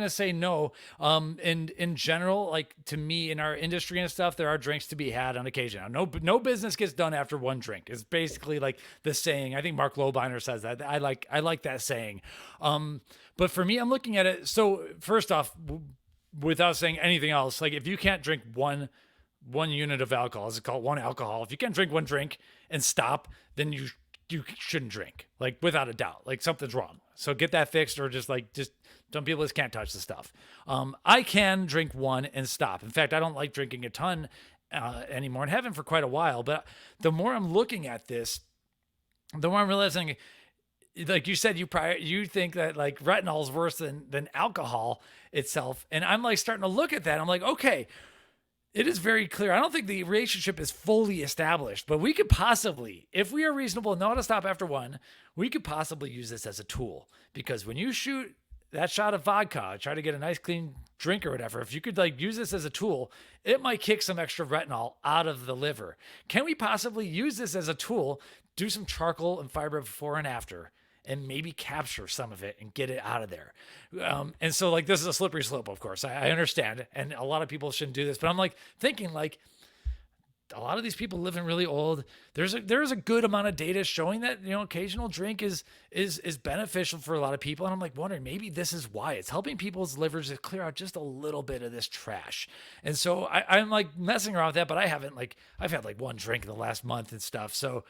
say no. In general, like to me in our industry and stuff, there are drinks to be had on occasion. Now, no business gets done after one drink. It's basically like the saying. I think Mark Lobeiner says that. I like that saying. But for me, I'm looking at it. So first off, without saying anything else, like if you can't drink one one unit of alcohol. It's called one alcohol. If you can't drink one drink and stop, then you shouldn't drink, like without a doubt. Like something's wrong. So get that fixed, or just some people just can't touch the stuff. I can drink one and stop. In fact, I don't like drinking a ton anymore, and haven't for quite a while. But the more I'm looking at this, the more I'm realizing, like you said, you think that like retinol is worse than alcohol itself, and I'm like starting to look at that. I'm like, okay, it is very clear. I don't think the relationship is fully established, but we could possibly, if we are reasonable and know how to stop after one, we could possibly use this as a tool. Because when you shoot that shot of vodka, try to get a nice clean drink or whatever, if you could like use this as a tool, it might kick some extra retinol out of the liver. Can we possibly use this as a tool, do some charcoal and fiber before and after, and maybe capture some of it and get it out of there? And so like, this is a slippery slope, of course. I understand. And a lot of people shouldn't do this, but I'm like thinking like, a lot of these people living really old. There's a good amount of data showing that, occasional drink is beneficial for a lot of people. And I'm like wondering, maybe this is why it's helping people's livers to clear out just a little bit of this trash. And so I'm like messing around with that, but I've had like one drink in the last month and stuff. So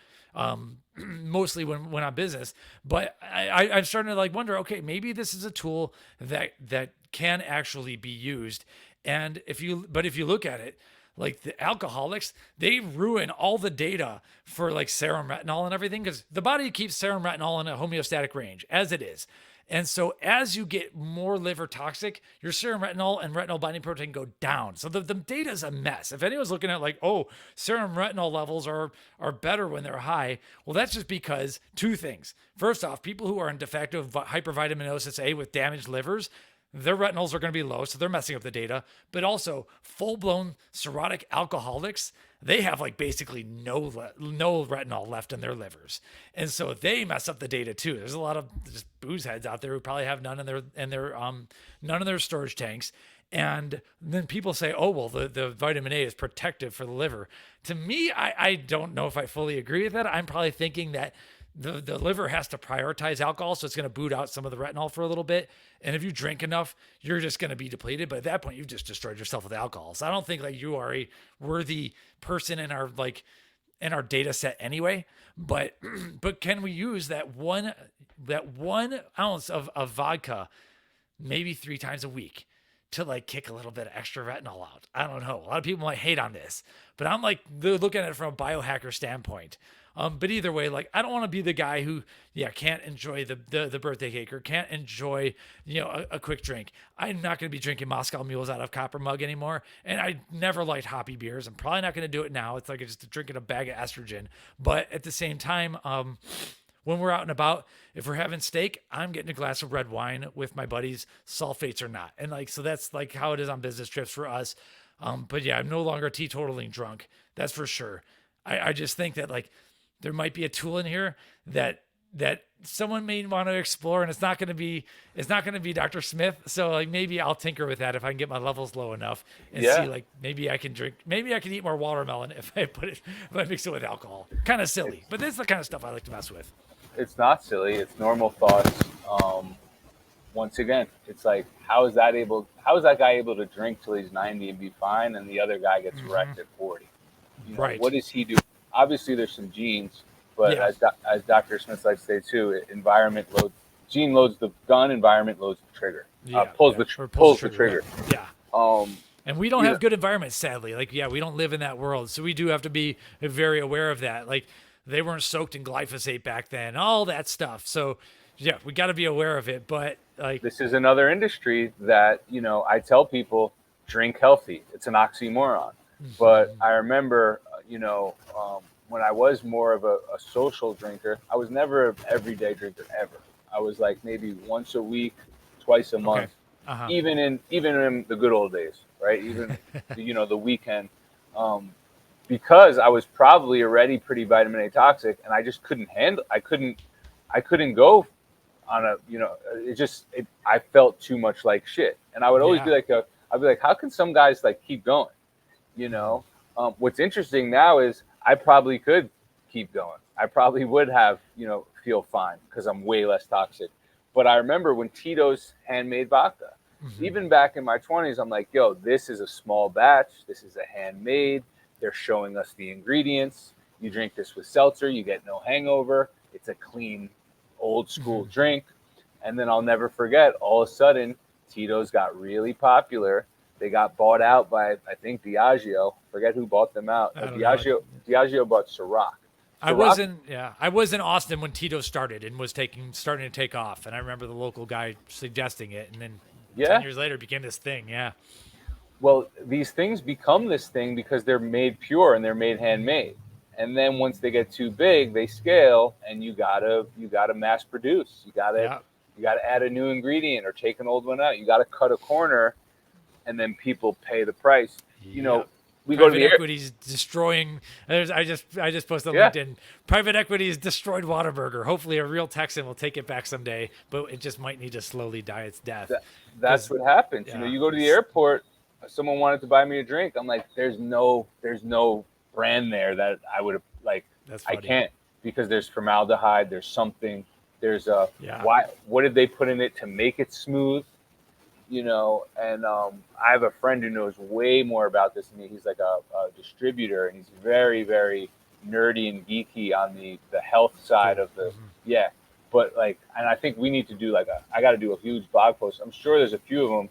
mostly when on business, but I'm starting to like wonder, okay, maybe this is a tool that can actually be used. And if you look at it, like the alcoholics, they ruin all the data for like serum retinol and everything, because the body keeps serum retinol in a homeostatic range as it is. And so as you get more liver toxic, your serum retinol and retinol binding protein go down. So the data is a mess. If anyone's looking at like, oh, serum retinol levels are better when they're high, well, that's just because two things. First off, people who are in de facto hypervitaminosis A with damaged livers, their retinols are going to be low, so they're messing up the data. But also, full-blown cirrhotic alcoholics, they have like basically no retinol left in their livers, and so they mess up the data too. There's a lot of just booze heads out there who probably have none in their storage tanks. And then people say, oh, well, the vitamin A is protective for the liver. To me, I don't know if I fully agree with that. I'm probably thinking that the liver has to prioritize alcohol, so it's going to boot out some of the retinol for a little bit. And if you drink enough, you're just going to be depleted. But at that point, you've just destroyed yourself with alcohol. So I don't think like you are a worthy person in our data set anyway. But can we use that one ounce of vodka maybe 3 times a week to like kick a little bit of extra retinol out? I don't know. A lot of people might hate on this, but I'm like, they're looking at it from a biohacker standpoint. But either way, like, I don't want to be the guy who, can't enjoy the birthday cake or can't enjoy, a quick drink. I'm not going to be drinking Moscow Mules out of copper mug anymore. And I never liked hoppy beers. I'm probably not going to do it now. It's like just drinking a bag of estrogen. But at the same time, when we're out and about, if we're having steak, I'm getting a glass of red wine with my buddies, sulfates or not. And like, so that's like how it is on business trips for us. But yeah, I'm no longer teetotaling drunk. That's for sure. I just think that like, there might be a tool in here that someone may want to explore, and it's not going to be Dr. Smith. So like maybe I'll tinker with that if I can get my levels low enough and see like maybe I can eat more watermelon if I mix it with alcohol. Kind of silly, but that's the kind of stuff I like to mess with. It's not silly. It's normal thoughts. Once again, it's like, how is that guy able to drink till he's 90 and be fine, and the other guy gets wrecked at 40? Right. What does he do? Obviously, there's some genes, but as Dr. Smith likes to say too, gene loads the gun, environment loads the trigger. Pulls the trigger. Yeah. And we don't have good environments, sadly. Like, we don't live in that world, so we do have to be very aware of that. Like, they weren't soaked in glyphosate back then, all that stuff. So, we got to be aware of it. But like, this is another industry that I tell people, drink healthy. It's an oxymoron, but I remember. When I was more of a social drinker, I was never an everyday drinker ever. I was like maybe once a week, twice a month, even in the good old days, right? Even the weekend, because I was probably already pretty vitamin A toxic, and I just couldn't handle. I couldn't go on I felt too much like shit, and I would always be like, I'd be like, how can some guys like keep going, What's interesting now is I probably could keep going. I probably would have, feel fine because I'm way less toxic. But I remember when Tito's handmade vodka, Even back in my 20s, I'm like, yo, this is a small batch. This is a handmade. They're showing us the ingredients. You drink this with seltzer, you get no hangover. It's a clean, old school drink. And then I'll never forget, all of a sudden, Tito's got really popular. They got bought out by, I think, Diageo. Forget who bought them out. I don't know. Diageo bought Ciroc. I was in Austin when Tito started and was starting to take off, and I remember the local guy suggesting it, and then Yeah. 10 years later it became this thing. Yeah. Well, these things become this thing because they're made pure and they're made handmade. And then once they get too big, they scale, and you gotta mass produce. Yeah. You gotta add a new ingredient or take an old one out. You gotta cut a corner, and then people pay the price. You know, we go to Private the equity's destroying. I just posted on Yeah. LinkedIn. Private equity has destroyed Whataburger. Hopefully, a real Texan will take it back someday, but it just might need to slowly die its death. that's what happens. Yeah. You go to the airport. Someone wanted to buy me a drink. I'm like, there's no brand there that I would have like. That's I funny. can't because there's formaldehyde. There's something. There's a Yeah. why. What did they put in it to make it smooth? And I have a friend who knows way more about this than me. He's like a distributor, and he's very, very nerdy and geeky on the health side of the yeah. But like, and I think we need to do I got to do a huge blog post. I'm sure there's a few of them,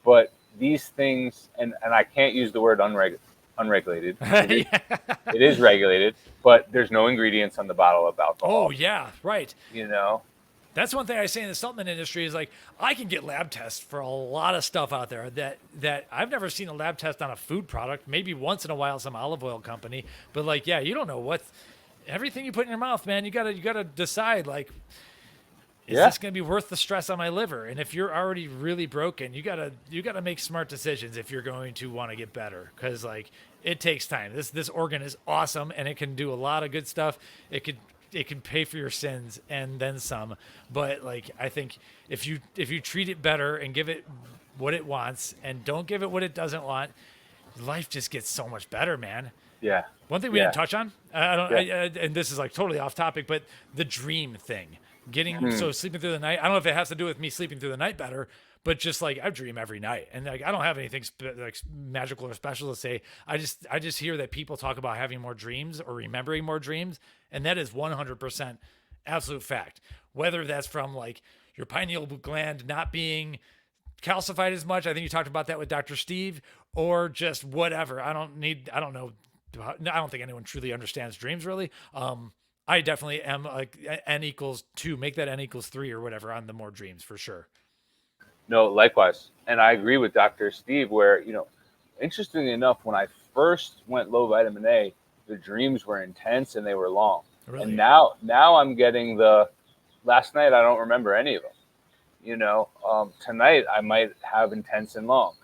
but these things, and I can't use the word unregulated. It is regulated, but there's no ingredients on the bottle of alcohol. Oh yeah, right. That's one thing I say in the supplement industry is like I can get lab tests for a lot of stuff out there that I've never seen a lab test on a food product. Maybe once in a while some olive oil company, but like you don't know what everything you put in your mouth, man. You gotta decide like is this gonna be worth the stress on my liver? And if you're already really broken, you gotta make smart decisions if you're going to want to get better because like it takes time. This organ is awesome and it can do a lot of good stuff. It can pay for your sins and then some. But like I think if you treat it better and give it what it wants and don't give it what it doesn't want, life just gets so much better, man. Yeah. One thing we didn't touch on, and this is like totally off topic, but the dream thing, so sleeping through the night. I don't know if it has to do with me sleeping through the night better, but just like I dream every night, and like I don't have anything like magical or special to say. I just hear that people talk about having more dreams or remembering more dreams, and that is 100% absolute fact. Whether that's from like your pineal gland not being calcified as much, I think you talked about that with Dr. Steve, or just whatever. I don't know. I don't think anyone truly understands dreams really. I definitely am like n equals 2. Make that n equals 3 or whatever on the more dreams for sure. No, likewise. And I agree with Dr. Steve where, interestingly enough, when I first went low vitamin A, the dreams were intense and they were long. Really? And now I'm getting last night, I don't remember any of them. Tonight I might have intense and long.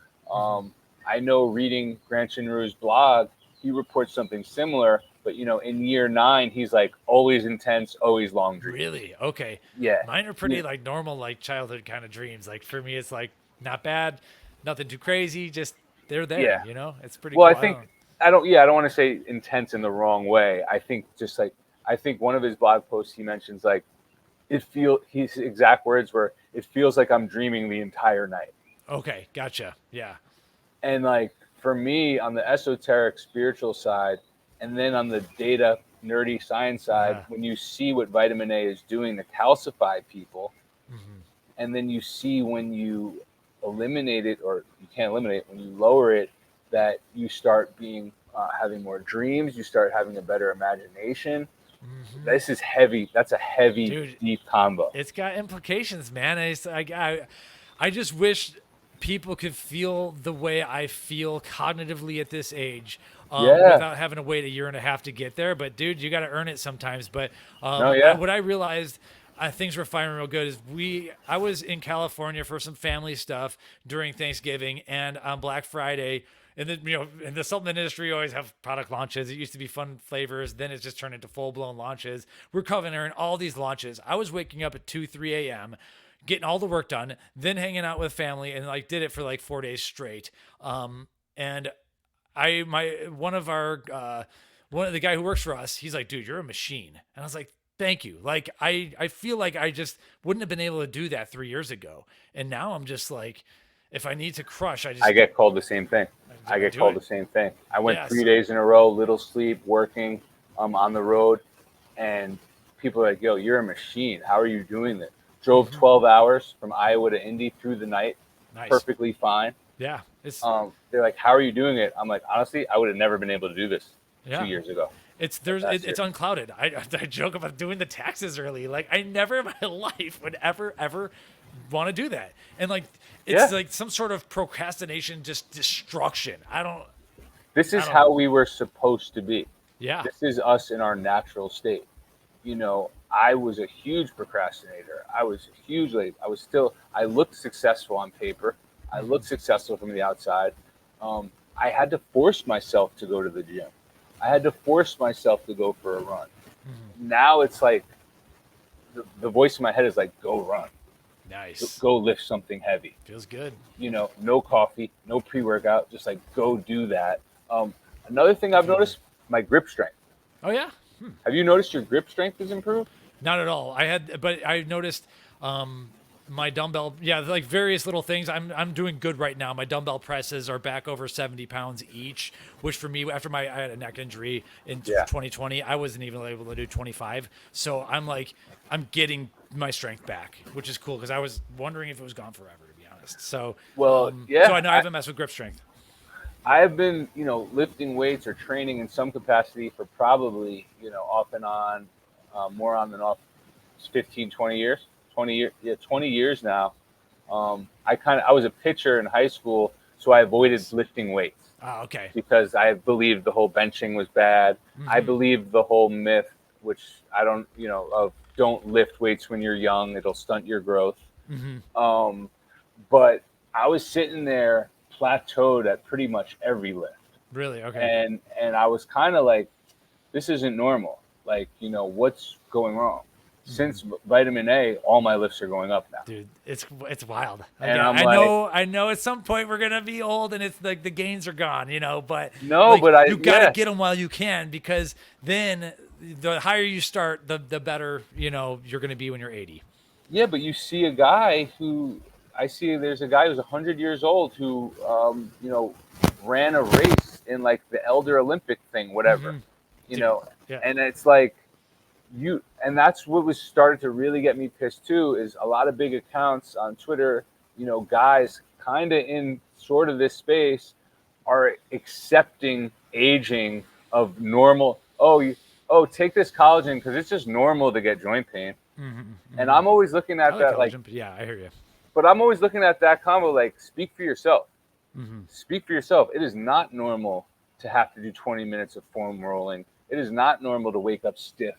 I know reading Grant Chinru's blog, he reports something similar, but in year 9, he's like always intense, always long dreams. Really? Okay. Yeah. Mine are pretty like normal, like childhood kind of dreams. Like for me, it's like not bad, nothing too crazy. Just they're there. Yeah. It's pretty. Well, cool. I don't want to say intense in the wrong way. I think just like one of his blog posts he mentions like his exact words were it feels like I'm dreaming the entire night. Okay, gotcha. Yeah. And like for me on the esoteric spiritual side, and then on the data nerdy science side, when you see what vitamin A is doing to calcify people, and then you see when you eliminate it, or you can't eliminate it, when you lower it, that you start having more dreams, you start having a better imagination. This is heavy. That's a heavy, Dude, deep combo. It's got implications, man. I just wish people could feel the way I feel cognitively at this age, without having to wait a year and a half to get there. But dude, you got to earn it sometimes. But what I realized, things were firing real good. I was in California for some family stuff during Thanksgiving and on Black Friday. And then, in the supplement industry, you always have product launches. It used to be fun flavors. Then it's just turned into full-blown launches. We're covering all these launches. I was waking up at 2, 3 a.m., getting all the work done, then hanging out with family, and like did it for like 4 days straight. And one of the guy who works for us, he's like, dude, you're a machine. And I was like, thank you. Like, I feel like I just wouldn't have been able to do that 3 years ago. And now I'm just like, If I need to crush, I get called the same thing. I get do called it. the same thing. I went Yes. 3 days in a row, little sleep, working, on the road, and people are like, "Yo, you're a machine. How are you doing this?" Drove 12 hours from Iowa to Indy through the night, Nice. perfectly fine. Yeah. It's They're like, "How are you doing it?" I'm like, honestly, I would have never been able to do this two yeah. years ago. Last It's year. unclouded. I joke about doing the taxes early. Like I never in my life would ever want to do that. And like it's Yeah, like some sort of procrastination, just destruction. this I is don't how know. we were supposed to be. Yeah. This is us in our natural state. I was a huge procrastinator. I was hugely, I was still, I looked successful on paper. I looked successful from the outside. I had to force myself to go to the gym. I had to force myself to go for a run. Now it's like the voice in my head is like, go run, Nice. go lift something heavy. Feels good. No coffee, no pre workout, just like go do that. Another thing I've noticed, my grip strength. Oh yeah. Have you noticed your grip strength has improved? Not at all. But I noticed my dumbbell, yeah, like various little things. I'm doing good right now. My dumbbell presses are back over 70 pounds each, which for me, after I had a neck injury in Yeah. 2020, I wasn't even able to do 25. So I'm getting my strength back, which is cool because I was wondering if it was gone forever, to be honest. So, Well, so I yeah, know I haven't messed with grip strength. I've been, lifting weights or training in some capacity for probably, off and on, more on than off, 15, 20 years, 20 years, yeah, 20 years now. I was a pitcher in high school, so I avoided lifting weights Ah, okay. because I believed the whole benching was bad. I believed the whole myth, which I don't, of don't lift weights when you're young, it'll stunt your growth. Um, but I was sitting there plateaued at pretty much every lift. Really? Okay. And I was kind of like, this isn't normal. Like, what's going wrong? Since vitamin A, all my lifts are going up now. Dude, it's wild. And Again, I'm like, I know at some point we're gonna be old and it's like the gains are gone, but no, like but you gotta get them while you can because then the higher you start, the better you're gonna be when you're 80. yeah, but you see a guy who, I see there's a guy who's 100 years old who, ran a race in like the Elder Olympic thing, whatever, Dude, yeah. and it's like, and that's what was started to really get me pissed too is a lot of big accounts on Twitter, guys kind of in sort of this space are accepting aging of normal. Take this collagen because it's just normal to get joint pain. And I'm always looking I at like that like, collagen, but yeah, I hear you. but I'm always looking at that combo like, speak for yourself. Speak for yourself. It is not normal to have to do 20 minutes of foam rolling. It is not normal to wake up stiff.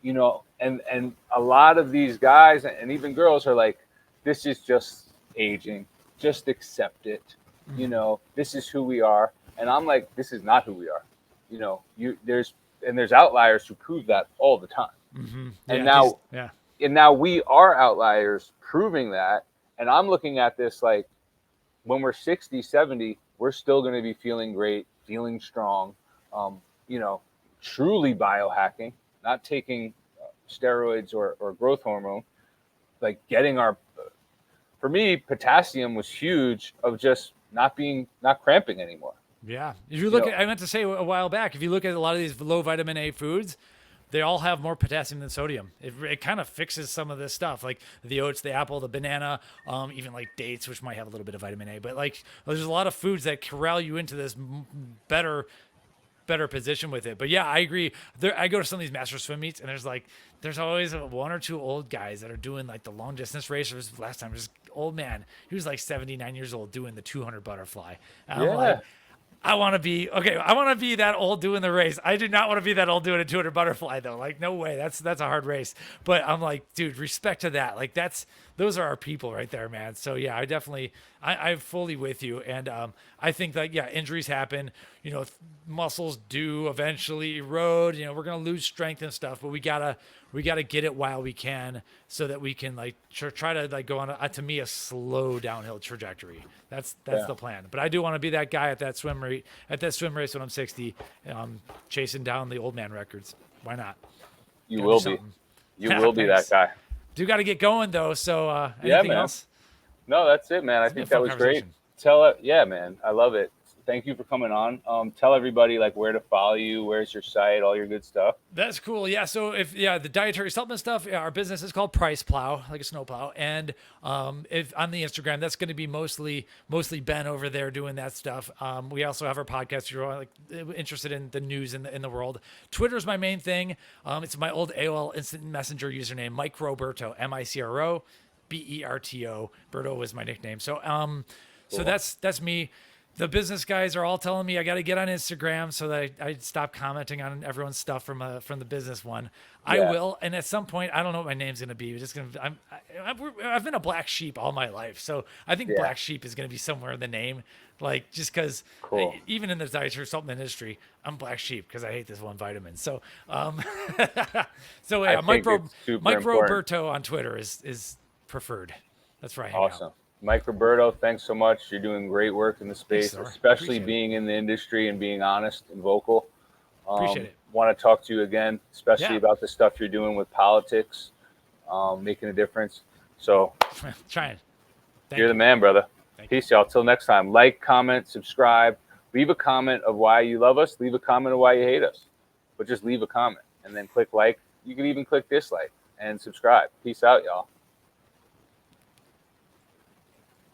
And a lot of these guys and even girls are like, this is just aging. Just accept it. This is who we are. And I'm like, this is not who we are. There's outliers who prove that all the time. And now yeah. and now we are outliers proving that. And I'm looking at this like when we're 60, 70, we're still going to be feeling great, feeling strong, truly biohacking, not taking steroids or growth hormone, like getting for me, potassium was huge of just not cramping anymore. Yeah. If you look at, I meant to say a while back, if you look at a lot of these low vitamin A foods, they all have more potassium than sodium. It kind of fixes some of this stuff, like the oats, the apple, the banana, even like dates, which might have a little bit of vitamin A. But like, there's a lot of foods that corral you into this better position with it. But yeah, I agree. I go to some of these master swim meets, and there's always one or two old guys that are doing like the long distance racers. Last time, this old man, he was like 79 years old doing the 200 butterfly. And I'm like, I want to be that old doing the race. I do not want to be that old doing a 200 butterfly though. Like no way. That's a hard race. But I'm like, dude, respect to that. Like those are our people right there, man. So yeah, I'm fully with you. And I think that yeah, injuries happen. Muscles do eventually erode. We're gonna lose strength and stuff, but we gotta get it while we can, so that we can like try to like go on to me a slow downhill trajectory. That's the plan. But I do want to be that guy at that swim race when I'm 60, chasing down the old man records. Why not? You will be. You will be that guy. Do got to get going though. So anything else? No, that's it, man. I It's been a think that fun was great. conversation. Tell it, yeah, man. I love it. Thank you for coming on. Tell everybody like where to follow you, where's your site, all your good stuff. That's cool. Yeah. So if the dietary supplement stuff, yeah, our business is called Price Plow, like a snow plow, and if on the Instagram, that's going to be mostly Ben over there doing that stuff. We also have our podcast. If you're like interested in the news in the world, Twitter is my main thing. It's my old AOL Instant Messenger username, Mike Roberto, MicroBerto. Berto was my nickname. So Cool. that's me. The business guys are all telling me I got to get on Instagram so that I stop commenting on everyone's stuff from the business one. I Yeah, will, and at some point, I don't know what my name's gonna be. We're just gonna. I've been a black sheep all my life, so I think yeah, black sheep is gonna be somewhere in the name. Like just because, cool. even in the dietary supplement industry, I'm black sheep because I hate this one vitamin. So I yeah, think it's super Mike important. Roberto on Twitter is preferred. That's where I hang out. Awesome. Mike Roberto, thanks so much. You're doing great work in the Thanks, space, Thor. especially Appreciate it. being in the industry and being honest and vocal. Appreciate it. Want to talk to you again, especially Yeah, about the stuff you're doing with politics, making a difference. So trying. you're Thank the you. man, brother. Thank you. Peace, y'all. Till next time. Like, comment, subscribe. Leave a comment of why you love us. Leave a comment of why you hate us. But just leave a comment and then click like. You can even click dislike and subscribe. Peace out, y'all.